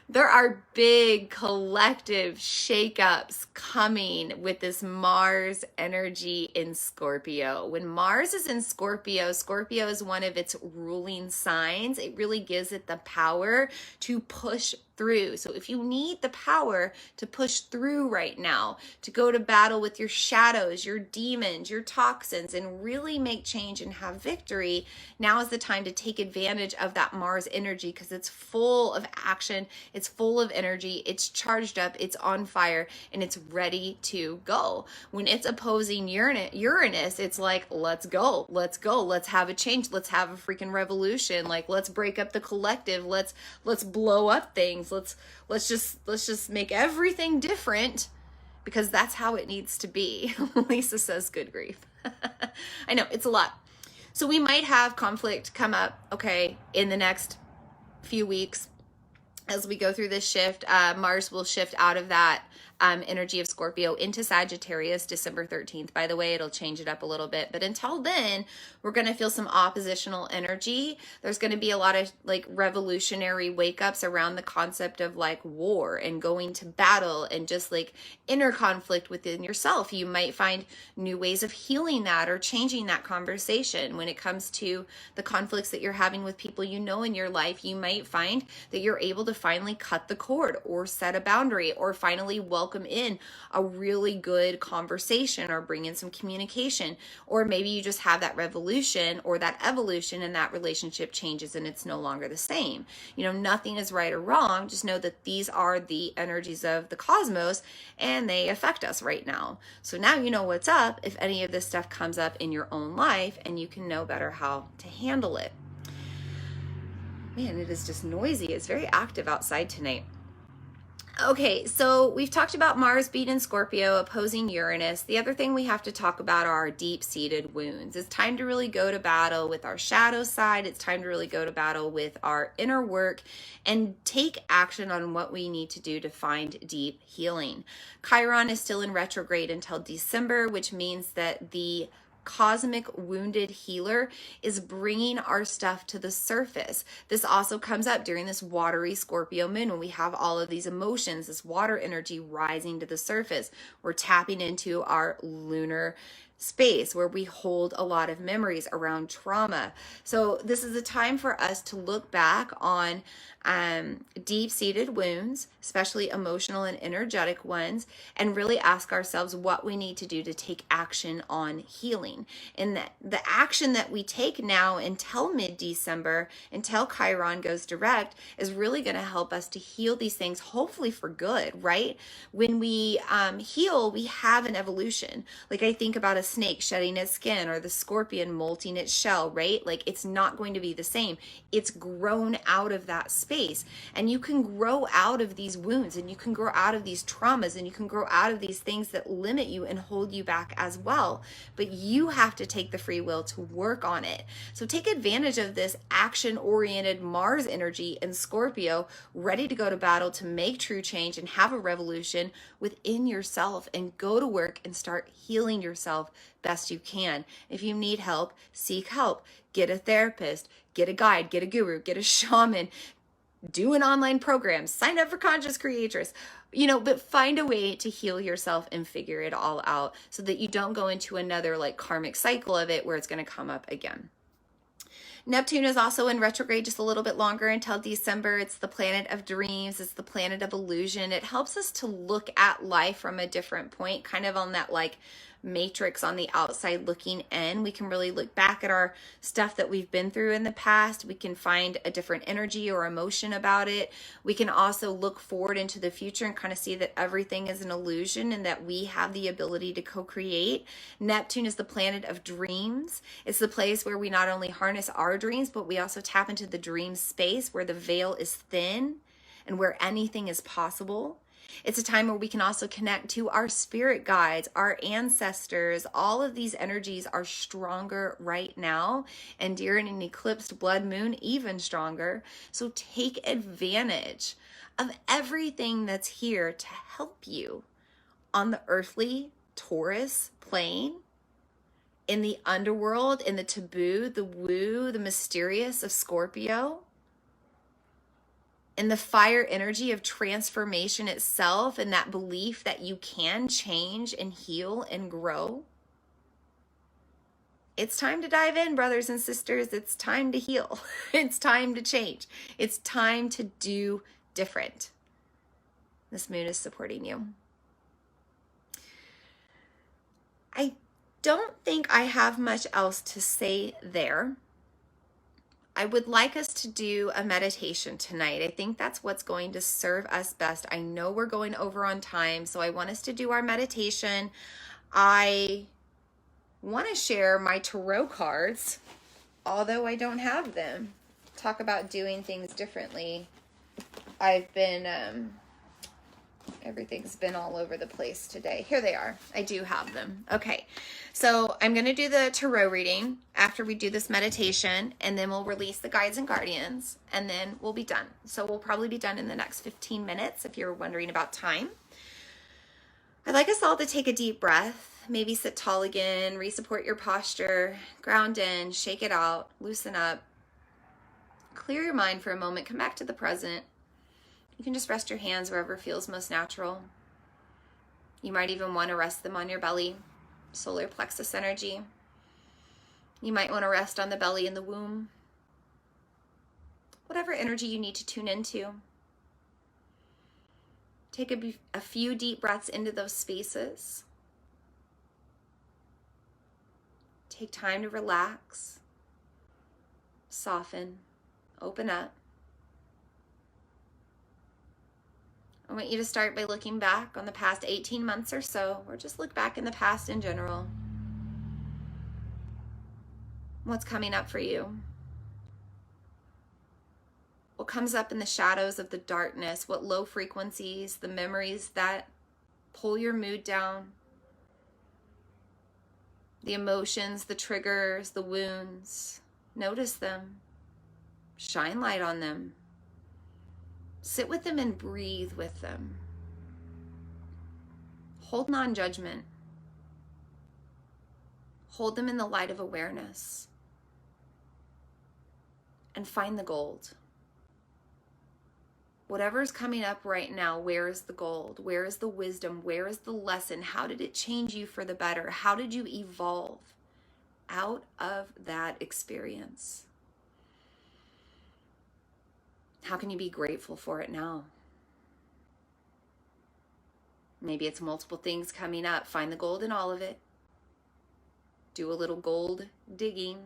There are big collective shakeups coming with this Mars energy in Scorpio. When Mars is in Scorpio, Scorpio is one of its ruling signs. It really gives it the power to push through. So if you need the power to push through right now, to go to battle with your shadows, your demons, your toxins, and really make change and have victory, now is the time to take advantage of that Mars energy, because it's full of action, it's full of energy, it's charged up, it's on fire, and it's ready to go. When it's opposing Uranus, it's like, let's go, let's have a change, let's have a freaking revolution, like let's break up the collective, let's blow up things, let's just make everything different, because that's how it needs to be. Lisa says, good grief. I know, it's a lot. So we might have conflict come up, okay, in the next few weeks as we go through this shift. Mars will shift out of that energy of Scorpio into Sagittarius December 13th. By the way, it'll change it up a little bit. But until then, we're going to feel some oppositional energy. There's going to be a lot of like revolutionary wake-ups around the concept of like war and going to battle and just like inner conflict within yourself. You might find new ways of healing that or changing that conversation. When it comes to the conflicts that you're having with people you know in your life, you might find that you're able to finally cut the cord or set a boundary or finally welcome in a really good conversation or bring in some communication. Or maybe you just have that revolution or that evolution and that relationship changes and it's no longer the same. You know, nothing is right or wrong. Just know that these are the energies of the cosmos and they affect us right now. So now you know what's up if any of this stuff comes up in your own life, and you can know better how to handle it. Man, it is just noisy. It's very active outside tonight. Okay, so we've talked about Mars being in Scorpio, opposing Uranus. The other thing we have to talk about are our deep-seated wounds. It's time to really go to battle with our shadow side. It's time to really go to battle with our inner work and take action on what we need to do to find deep healing. Chiron is still in retrograde until December, which means that the cosmic wounded healer is bringing our stuff to the surface. This also comes up during this watery Scorpio moon when we have all of these emotions, this water energy rising to the surface. We're tapping into our lunar space where we hold a lot of memories around trauma. So this is a time for us to look back on deep-seated wounds, especially emotional and energetic ones, and really ask ourselves what we need to do to take action on healing. And the action that we take now until mid-December, until Chiron goes direct, is really going to help us to heal these things, hopefully for good, right? When we heal, we have an evolution. Like I think about a snake shedding its skin or the scorpion molting its shell, right? Like it's not going to be the same. It's grown out of that space. And you can grow out of these wounds, and you can grow out of these traumas, and you can grow out of these things that limit you and hold you back as well. But you have to take the free will to work on it. So take advantage of this action-oriented Mars energy in Scorpio, ready to go to battle to make true change and have a revolution within yourself, and go to work and start healing yourself best you can. If you need help, seek help. Get a therapist, get a guide, get a guru, get a shaman, do an online program, sign up for Conscious Creatress, but find a way to heal yourself and figure it all out so that you don't go into another like karmic cycle of it where it's going to come up again. Neptune is also in retrograde just a little bit longer until December. It's the planet of dreams. It's the planet of illusion. It helps us to look at life from a different point, kind of on that like matrix on the outside looking in. We can really look back at our stuff that we've been through in the past. We can find a different energy or emotion about it. We can also look forward into the future and kind of see that everything is an illusion and that we have the ability to co-create. Neptune is the planet of dreams. It's the place where we not only harness our dreams, but we also tap into the dream space where the veil is thin and where anything is possible. It's a time where we can also connect to our spirit guides, our ancestors. All of these energies are stronger right now, and during an eclipsed blood moon, even stronger. So take advantage of everything that's here to help you on the earthly Taurus plane, in the underworld, in the taboo, the woo, the mysterious of Scorpio, and the fire energy of transformation itself, and that belief that you can change and heal and grow. It's time to dive in, brothers and sisters. It's time to heal. It's time to change. It's time to do different. This moon is supporting you. I don't think I have much else to say there. I would like us to do a meditation tonight. I think that's what's going to serve us best. I know we're going over on time, so I want us to do our meditation. I want to share my tarot cards, although I don't have them. Talk about doing things differently. I've been, everything's been all over the place today. Here they are. I do have them. Okay. So I'm going to do the tarot reading after we do this meditation, and then we'll release the guides and guardians, and then we'll be done. So we'll probably be done in the next 15 minutes if you're wondering about time. I'd like us all to take a deep breath, maybe sit tall again, re-support your posture, ground in, shake it out, loosen up, clear your mind for a moment, come back to the present. You can just rest your hands wherever feels most natural. You might even want to rest them on your belly, solar plexus energy. You might want to rest on the belly and the womb. Whatever energy you need to tune into. Take a few deep breaths into those spaces. Take time to relax, soften, open up. I want you to start by looking back on the past 18 months or so, or just look back in the past in general. What's coming up for you? What comes up in the shadows of the darkness? What low frequencies, the memories that pull your mood down? The emotions, the triggers, the wounds. Notice them. Shine light on them. Sit with them and breathe with them. Hold non-judgment. Hold them in the light of awareness. And find the gold. Whatever's coming up right now, where is the gold? Where is the wisdom? Where is the lesson? How did it change you for the better? How did you evolve out of that experience? How can you be grateful for it now? Maybe it's multiple things coming up. Find the gold in all of it. Do a little gold digging.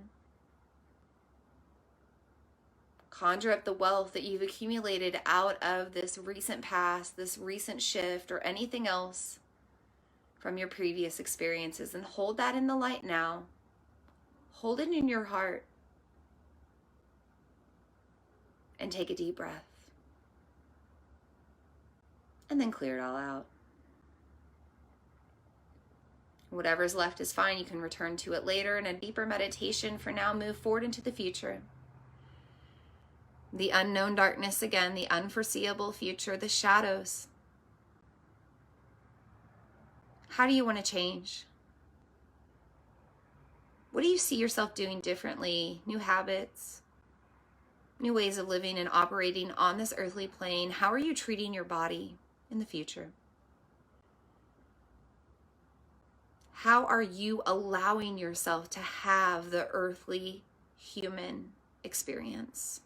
Conjure up the wealth that you've accumulated out of this recent past, this recent shift, or anything else from your previous experiences, and hold that in the light now. Hold it in your heart. And take a deep breath. And then clear it all out. Whatever's left is fine. You can return to it later in a deeper meditation. For now, move forward into the future. The unknown darkness again, the unforeseeable future, the shadows. How do you want to change? What do you see yourself doing differently? New habits? New ways of living and operating on this earthly plane. How are you treating your body in the future? How are you allowing yourself to have the earthly human experience?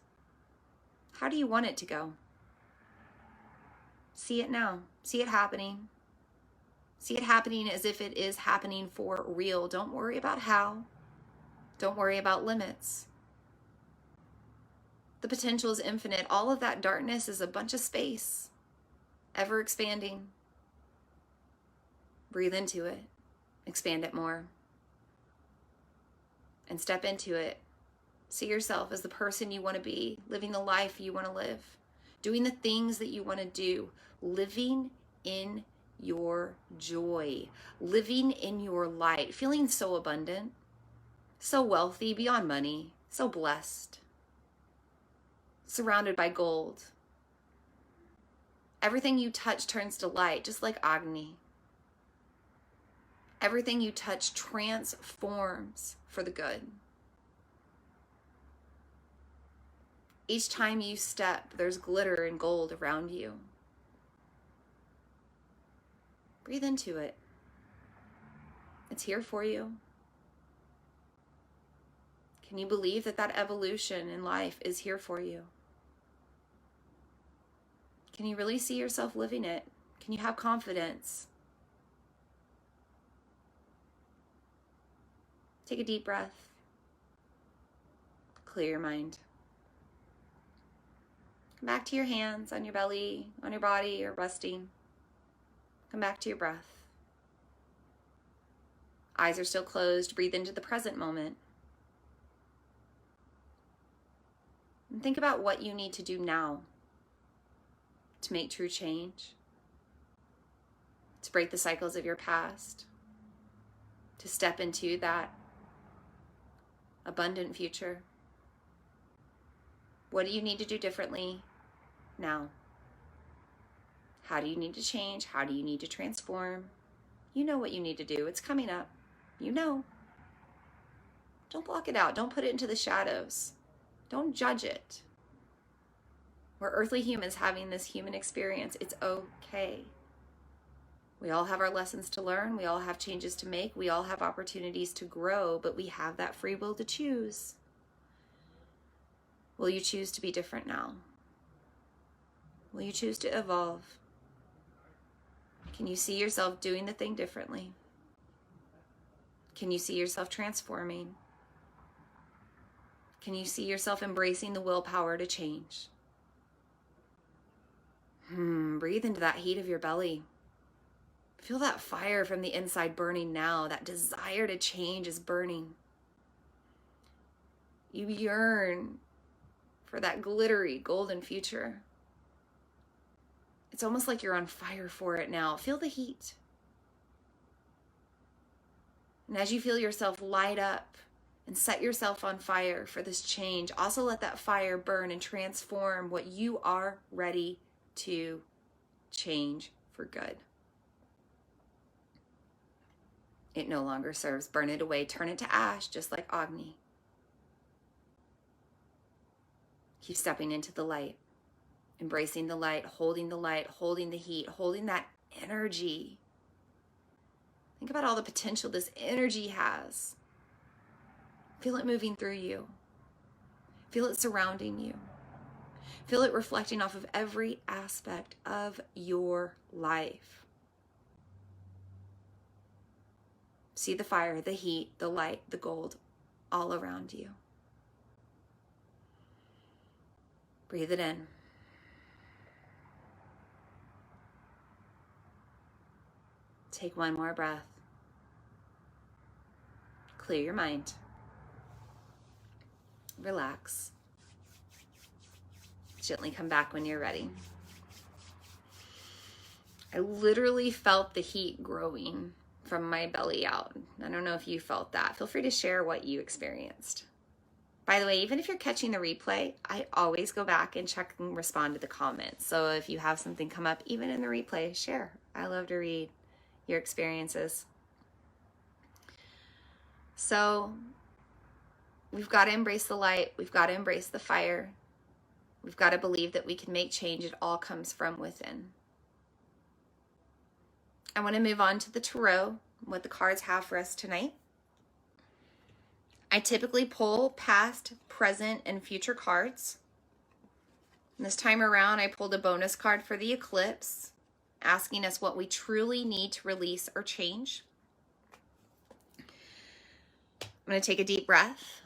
How do you want it to go? See it now. See it happening. See it happening as if it is happening for real. Don't worry about how. Don't worry about limits. The potential is infinite. All of that darkness is a bunch of space, ever expanding. Breathe into it, expand it more, and step into it. See yourself as the person you want to be, living the life you want to live, doing the things that you want to do, living in your joy, living in your light, feeling so abundant, so wealthy beyond money, so blessed. Surrounded by gold. Everything you touch turns to light, just like Agni. Everything you touch transforms for the good. Each time you step, there's glitter and gold around you. Breathe into it. It's here for you. Can you believe that that evolution in life is here for you? Can you really see yourself living it? Can you have confidence? Take a deep breath. Clear your mind. Come back to your hands, on your belly, on your body, or resting. Come back to your breath. Eyes are still closed. Breathe into the present moment. And think about what you need to do now to make true change, to break the cycles of your past, to step into that abundant future. What do you need to do differently now? How do you need to change? How do you need to transform? You know what you need to do. It's coming up. You know. Don't block it out. Don't put it into the shadows. Don't judge it. We're earthly humans having this human experience. It's okay. We all have our lessons to learn. We all have changes to make. We all have opportunities to grow, but we have that free will to choose. Will you choose to be different now? Will you choose to evolve? Can you see yourself doing the thing differently? Can you see yourself transforming? Can you see yourself embracing the willpower to change? Breathe into that heat of your belly. Feel that fire from the inside burning now. That desire to change is burning. You yearn for that glittery golden future. It's almost like you're on fire for it now. Feel the heat. And as you feel yourself light up and set yourself on fire for this change, also let that fire burn and transform what you are ready to change for good. It no longer serves. Burn it away. Turn it to ash, just like Agni. Keep stepping into the light, embracing the light, holding the heat, holding that energy. Think about all the potential this energy has. Feel it moving through you. Feel it surrounding you. Feel it reflecting off of every aspect of your life. See the fire, the heat, the light, the gold all around you. Breathe it in. Take one more breath. Clear your mind. Relax. Gently come back when you're ready. I literally felt the heat growing from my belly out. I don't know if you felt that. Feel free to share what you experienced. By the way, even if you're catching the replay, I always go back and check and respond to the comments. So if you have something come up, even in the replay, share. I love to read your experiences. So we've got to embrace the light. We've got to embrace the fire. We've got to believe that we can make change. It all comes from within. I want to move on to the tarot, what the cards have for us tonight. I typically pull past, present, and future cards. And this time around, I pulled a bonus card for the eclipse, asking us what we truly need to release or change. I'm going to take a deep breath.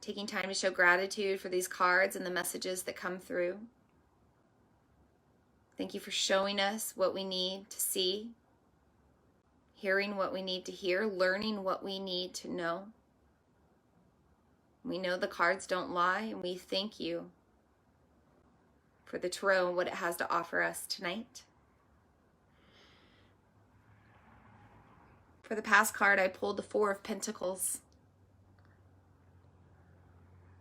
Taking time to show gratitude for these cards and the messages that come through. Thank you for showing us what we need to see, hearing what we need to hear, learning what we need to know. We know the cards don't lie, and we thank you for the tarot and what it has to offer us tonight. For the past card, I pulled the Four of Pentacles.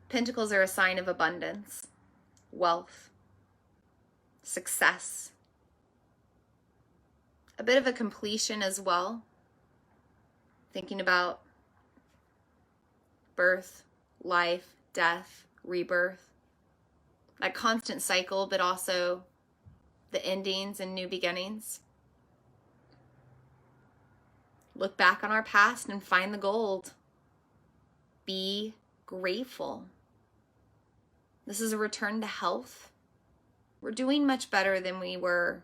Pentacles are a sign of abundance, wealth, success, a bit of a completion as well. Thinking about birth, life, death, rebirth, that constant cycle, but also the endings and new beginnings. Look back on our past and find the gold. Be grateful. This is a return to health. We're doing much better than we were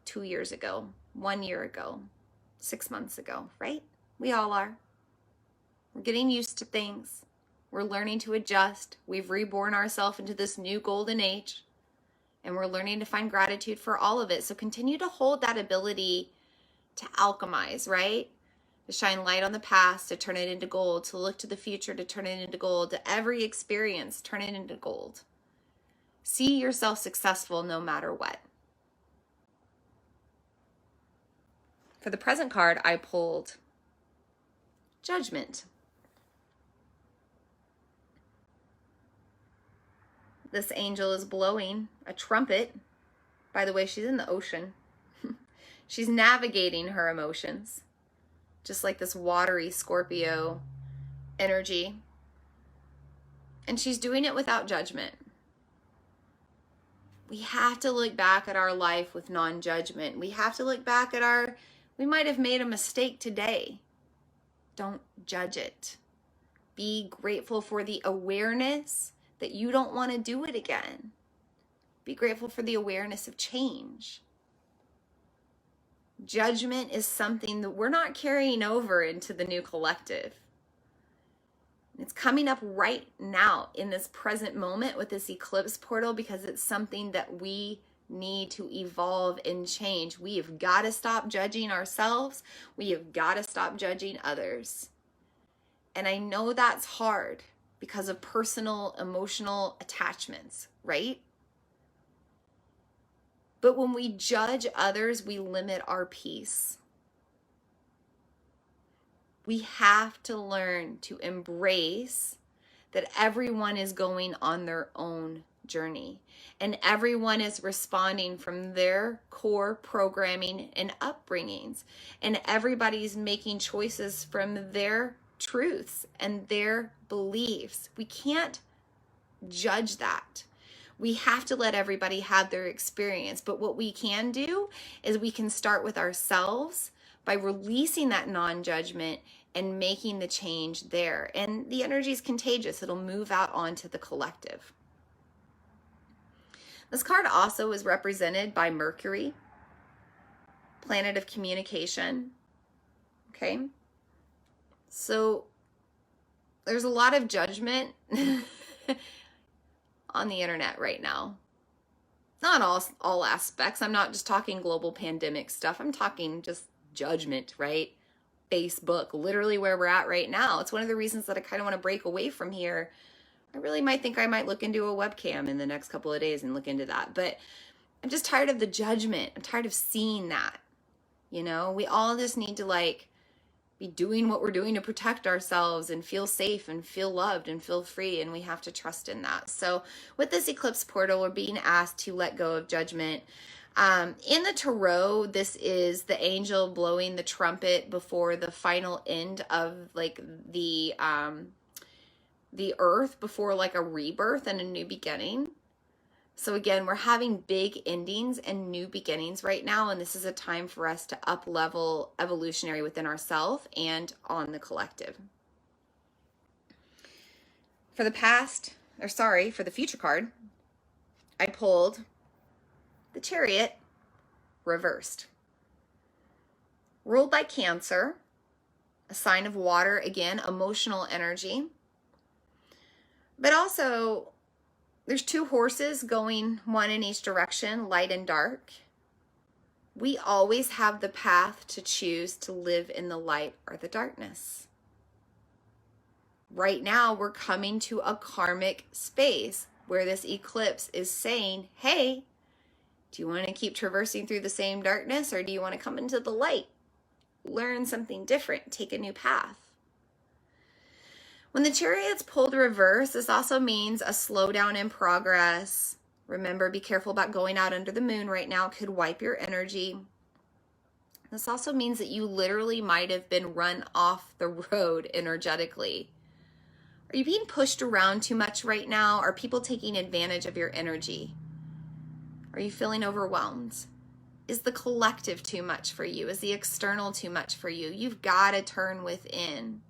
2 years ago, 1 year ago, 6 months ago, right? We all are. We're getting used to things. We're learning to adjust. We've reborn ourselves into this new golden age, and we're learning to find gratitude for all of it. So continue to hold that ability to alchemize, right? To shine light on the past, to turn it into gold, to look to the future, to turn it into gold, to every experience, turn it into gold. See yourself successful no matter what. For the present card, I pulled Judgment. This angel is blowing a trumpet. By the way, she's in the ocean. She's navigating her emotions, just like this watery Scorpio energy. And she's doing it without judgment. We have to look back at our life with non-judgment. We have to look back at we might have made a mistake today. Don't judge it. Be grateful for the awareness that you don't want to do it again. Be grateful for the awareness of change. Judgment is something that we're not carrying over into the new collective. It's coming up right now in this present moment with this eclipse portal because it's something that we need to evolve and change. We have got to stop judging ourselves. We have got to stop judging others. And I know that's hard because of personal, emotional attachments, right? But when we judge others, we limit our peace. We have to learn to embrace that everyone is going on their own journey and everyone is responding from their core programming and upbringings, and everybody's making choices from their truths and their beliefs. We can't judge that. We have to let everybody have their experience. But what we can do is we can start with ourselves by releasing that non-judgment and making the change there. And the energy is contagious. It'll move out onto the collective. This card also is represented by Mercury, planet of communication. Okay. So there's a lot of judgment on the internet right now. Not all aspects. I'm not just talking global pandemic stuff. I'm talking just judgment, right? Facebook, literally where we're at right now. It's one of the reasons that I kind of want to break away from here. I really might think I might look into a webcam in the next couple of days and look into that. But I'm just tired of the judgment. I'm tired of seeing that. You know, we all just need to be doing what we're doing to protect ourselves and feel safe and feel loved and feel free, and we have to trust in that. So with this eclipse portal, we're being asked to let go of judgment. In the Tarot, this is the angel blowing the trumpet before the final end of the earth, before a rebirth and a new beginning. So again, we're having big endings and new beginnings right now, and this is a time for us to up-level evolutionary within ourselves and on the collective. For the future card, I pulled the Chariot reversed. Ruled by Cancer, a sign of water, again, emotional energy. But also, there's two horses going one in each direction, light and dark. We always have the path to choose to live in the light or the darkness. Right now, we're coming to a karmic space where this eclipse is saying, hey, do you want to keep traversing through the same darkness, or do you want to come into the light? Learn something different, take a new path. When the Chariot's pulled reverse, this also means a slowdown in progress. Remember, be careful about going out under the moon right now. It could wipe your energy. This also means that you literally might have been run off the road energetically. Are you being pushed around too much right now? Are people taking advantage of your energy? Are you feeling overwhelmed? Is the collective too much for you? Is the external too much for you? You've got to turn within.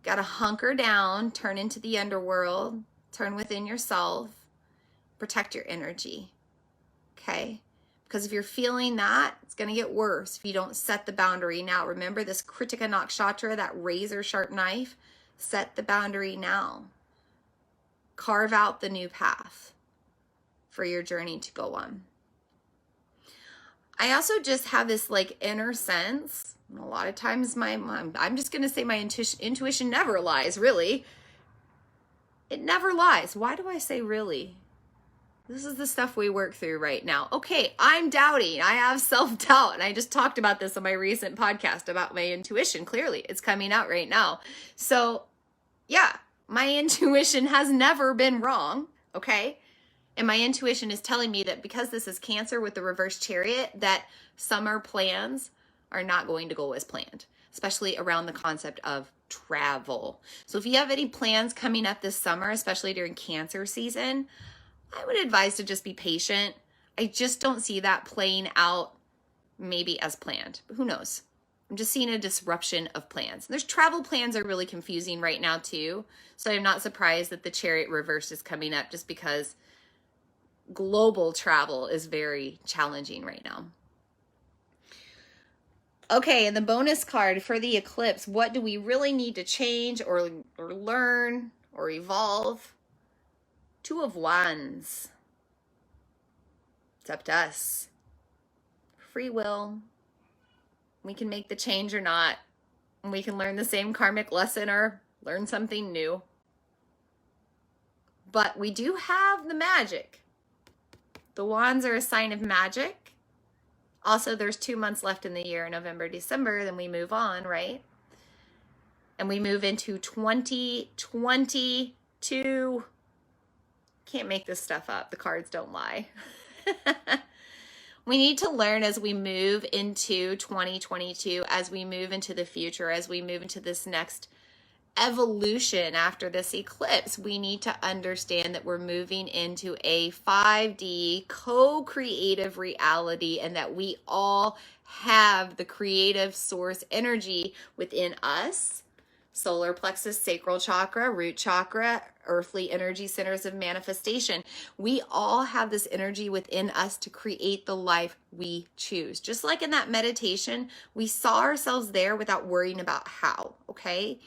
Got to hunker down, turn into the underworld, turn within yourself, protect your energy. Okay? Because if you're feeling that, it's going to get worse if you don't set the boundary now. Remember this Kritika Nakshatra, that razor sharp knife? Set the boundary now. Carve out the new path for your journey to go on. I also just have this like inner sense. A lot of times I'm just going to say my intuition never lies, really. It never lies. Why do I say really? This is the stuff we work through right now. Okay, I'm doubting. I have self-doubt. And I just talked about this on my recent podcast about my intuition. Clearly, it's coming out right now. So, yeah, my intuition has never been wrong, okay? And my intuition is telling me that because this is Cancer with the reverse chariot, that summer plans are not going to go as planned, especially around the concept of travel. So if you have any plans coming up this summer, especially during Cancer season, I would advise to just be patient. I just don't see that playing out maybe as planned. But who knows? I'm just seeing a disruption of plans. There's travel plans are really confusing right now too. So I'm not surprised that the chariot reverse is coming up just because global travel is very challenging right now. Okay, and the bonus card for the eclipse, what do we really need to change or learn or evolve? Two of Wands. It's up to us. Free will. We can make the change or not. And we can learn the same karmic lesson or learn something new. But we do have the magic. The Wands are a sign of magic. Also, there's 2 months left in the year, November, December, then we move on, right? And we move into 2022. Can't make this stuff up. The cards don't lie. We need to learn as we move into 2022, as we move into the future, as we move into this next evolution after this eclipse. We need to understand that we're moving into a 5D co-creative reality and that we all have the creative source energy within us. Solar plexus, sacral chakra, root chakra, earthly energy centers of manifestation. We all have this energy within us to create the life we choose. Just like in that meditation, we saw ourselves there without worrying about how, okay?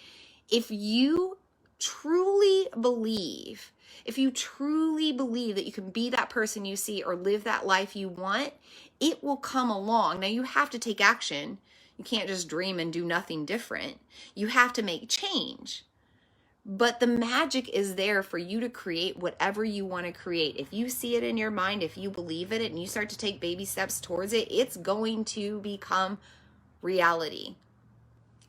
If you truly believe that you can be that person you see or live that life you want, it will come along. Now you have to take action. You can't just dream and do nothing different. You have to make change. But the magic is there for you to create whatever you want to create. If you see it in your mind, if you believe in it, and you start to take baby steps towards it, it's going to become reality.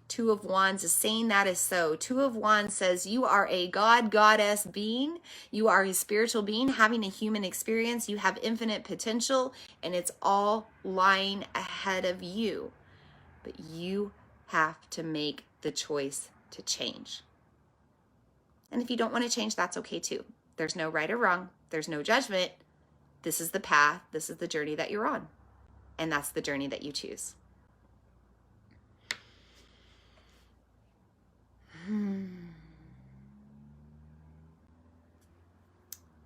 Two of Wands is saying that is so. Two of Wands says you are a God, goddess being. You are a spiritual being having a human experience. You have infinite potential, and it's all lying ahead of you. But you have to make the choice to change. And if you don't want to change, that's okay too. There's no right or wrong. There's no judgment. This is the path. This is the journey that you're on. And that's the journey that you choose.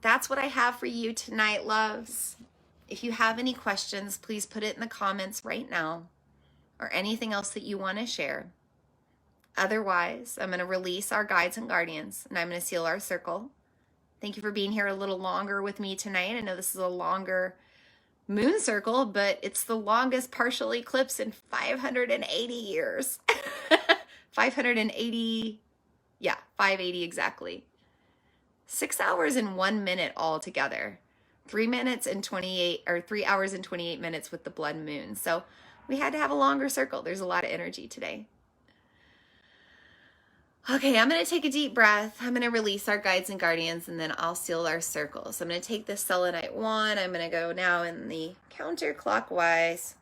That's what I have for you tonight, loves. If you have any questions, please put it in the comments right now, or anything else that you want to share. Otherwise, I'm going to release our guides and guardians, and I'm going to seal our circle. Thank you for being here a little longer with me tonight. I know this is a longer moon circle, but it's the longest partial eclipse in 580 years. 580, 580 exactly. 6 hours and 1 minute altogether. 3 hours and 28 minutes with the blood moon. So we had to have a longer circle. There's a lot of energy today. Okay, I'm going to take a deep breath. I'm going to release our guides and guardians, and then I'll seal our circle. So I'm going to take this selenite wand. I'm going to go now in the counterclockwise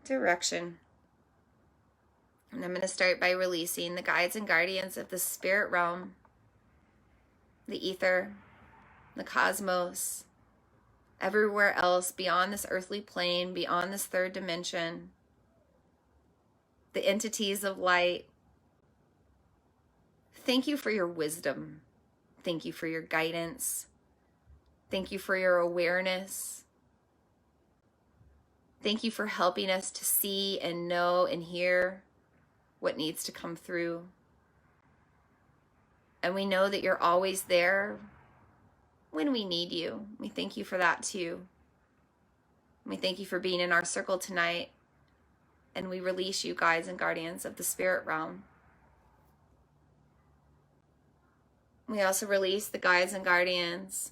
direction. And I'm going to start by releasing the guides and guardians of the spirit realm, the ether, the cosmos, everywhere else beyond this earthly plane, beyond this third dimension, the entities of light, Thank you for your wisdom. Thank you for your guidance. Thank you for your awareness. Thank you for helping us to see and know and hear what needs to come through. And we know that you're always there when we need you. We thank you for that too. We thank you for being in our circle tonight. And we release you, guides and guardians of the spirit realm. We also release the guides and guardians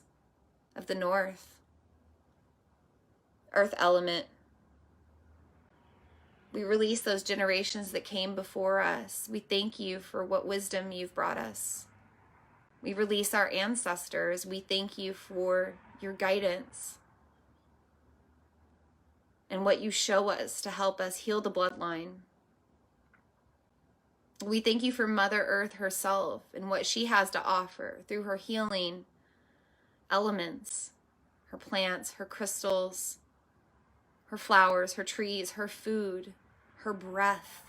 of the north, earth element. We release those generations that came before us. We thank you for what wisdom you've brought us. We release our ancestors. We thank you for your guidance and what you show us to help us heal the bloodline. We thank you for Mother Earth herself and what she has to offer through her healing elements, her plants, her crystals, her flowers, her trees, her food, her breath.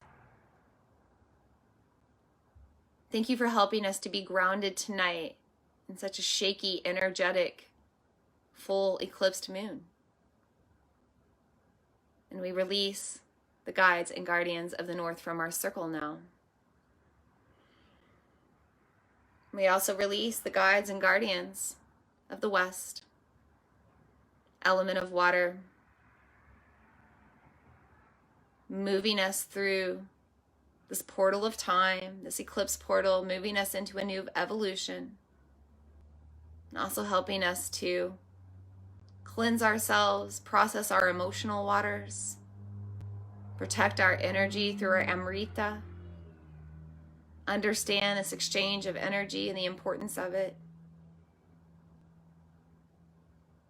Thank you for helping us to be grounded tonight in such a shaky, energetic, full eclipsed moon. And we release the guides and guardians of the north from our circle now. We also release the guides and guardians of the west, element of water, moving us through this portal of time, this eclipse portal, moving us into a new evolution, and also helping us to cleanse ourselves, process our emotional waters, protect our energy through our Amrita, understand this exchange of energy and the importance of it.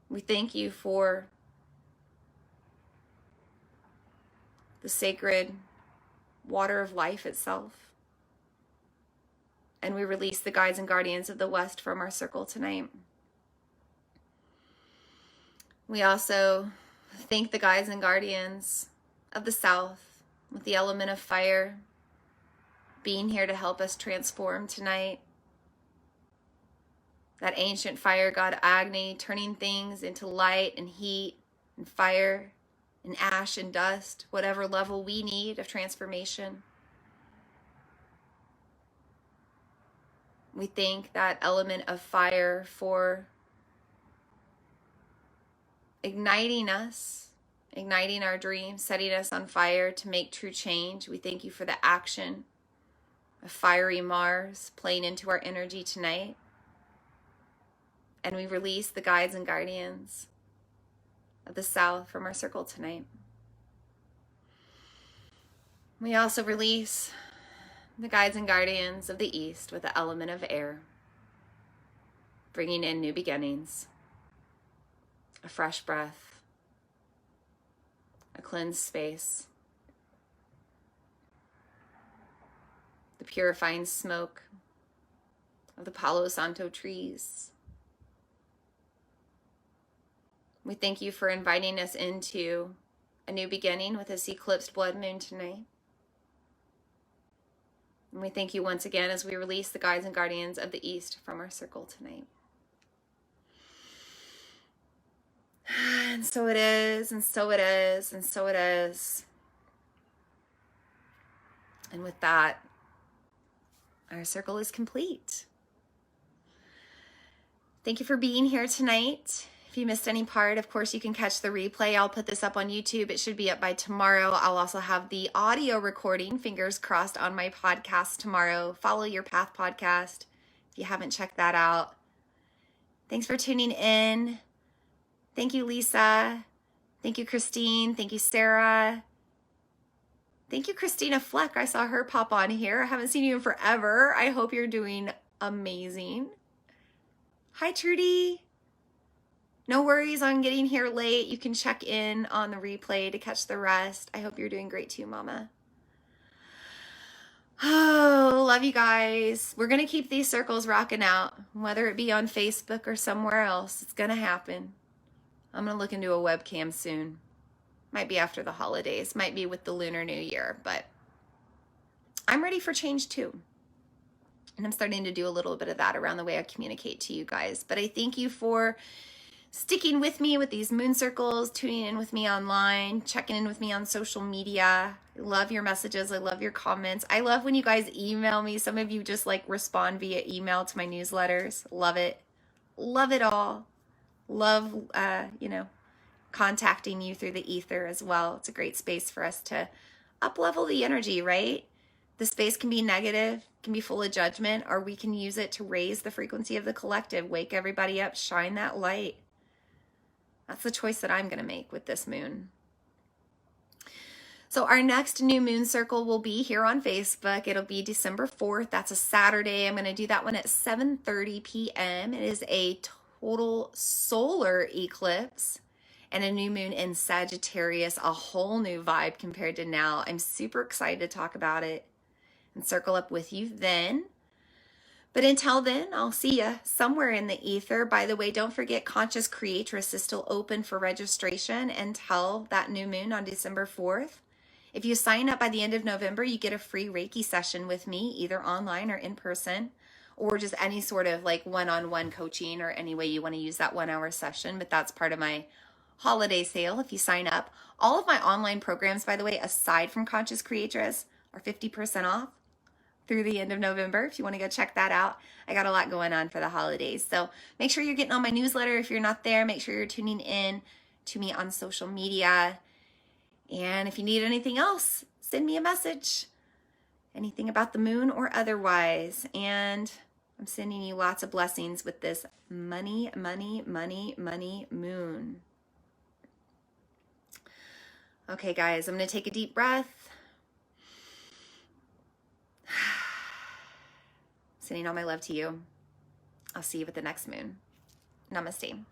We thank you for the sacred water of life itself. And we release the guides and guardians of the west from our circle tonight. We also thank the guides and guardians of the south with the element of fire being here to help us transform tonight. That ancient fire god Agni turning things into light and heat and fire and ash and dust, whatever level we need of transformation. We thank that element of fire for igniting us, igniting our dreams, setting us on fire to make true change. We thank you for the action of fiery Mars playing into our energy tonight. And we release the guides and guardians of the south from our circle tonight. We also release the guides and guardians of the east with the element of air, bringing in new beginnings, a fresh breath, a cleansed space, the purifying smoke of the Palo Santo trees. We thank you for inviting us into a new beginning with this eclipsed blood moon tonight. And we thank you once again as we release the guides and guardians of the east from our circle tonight. And so it is, and so it is, and so it is. And with that, our circle is complete. Thank you for being here tonight. If you missed any part, of course, you can catch the replay. I'll put this up on YouTube. It should be up by tomorrow. I'll also have the audio recording, fingers crossed, on my podcast tomorrow. Follow Your Path podcast if you haven't checked that out. Thanks for tuning in. Thank you, Lisa. Thank you, Christine. Thank you, Sarah. Thank you, Christina Fleck. I saw her pop on here. I haven't seen you in forever. I hope you're doing amazing. Hi, Trudy. No worries on getting here late. You can check in on the replay to catch the rest. I hope you're doing great too, Mama. Oh, love you guys. We're going to keep these circles rocking out, whether it be on Facebook or somewhere else. It's going to happen. I'm going to look into a webcam soon. Might be after the holidays. Might be with the Lunar New Year, but I'm ready for change too. And I'm starting to do a little bit of that around the way I communicate to you guys. But I thank you for sticking with me with these moon circles, tuning in with me online, checking in with me on social media. I love your messages. I love your comments. I love when you guys email me. Some of you just like respond via email to my newsletters. Love it. Love it all. Love, contacting you through the ether as well. It's a great space for us to up-level the energy, right? The space can be negative, can be full of judgment, or we can use it to raise the frequency of the collective, wake everybody up, shine that light. That's the choice that I'm going to make with this moon. So our next new moon circle will be here on Facebook. It'll be December 4th. That's a Saturday. I'm going to do that one at 7:30 p.m. It is a total solar eclipse and a new moon in Sagittarius, a whole new vibe compared to now. I'm super excited to talk about it and circle up with you then. But until then, I'll see you somewhere in the ether. By the way, don't forget Conscious Creatress is still open for registration until that new moon on December 4th. If you sign up by the end of November, you get a free Reiki session with me, either online or in person, or just any sort of like one-on-one coaching or any way you want to use that 1 hour session. But that's part of my holiday sale if you sign up. All of my online programs, by the way, aside from Conscious Creatress, are 50% off through the end of November. If you want to go check that out, I got a lot going on for the holidays. So make sure you're getting on my newsletter. If you're not there, make sure you're tuning in to me on social media. And if you need anything else, send me a message. Anything about the moon or otherwise. And I'm sending you lots of blessings with this money, money, money, money moon. Okay, guys, I'm going to take a deep breath. Sending all my love to you. I'll see you with the next moon. Namaste.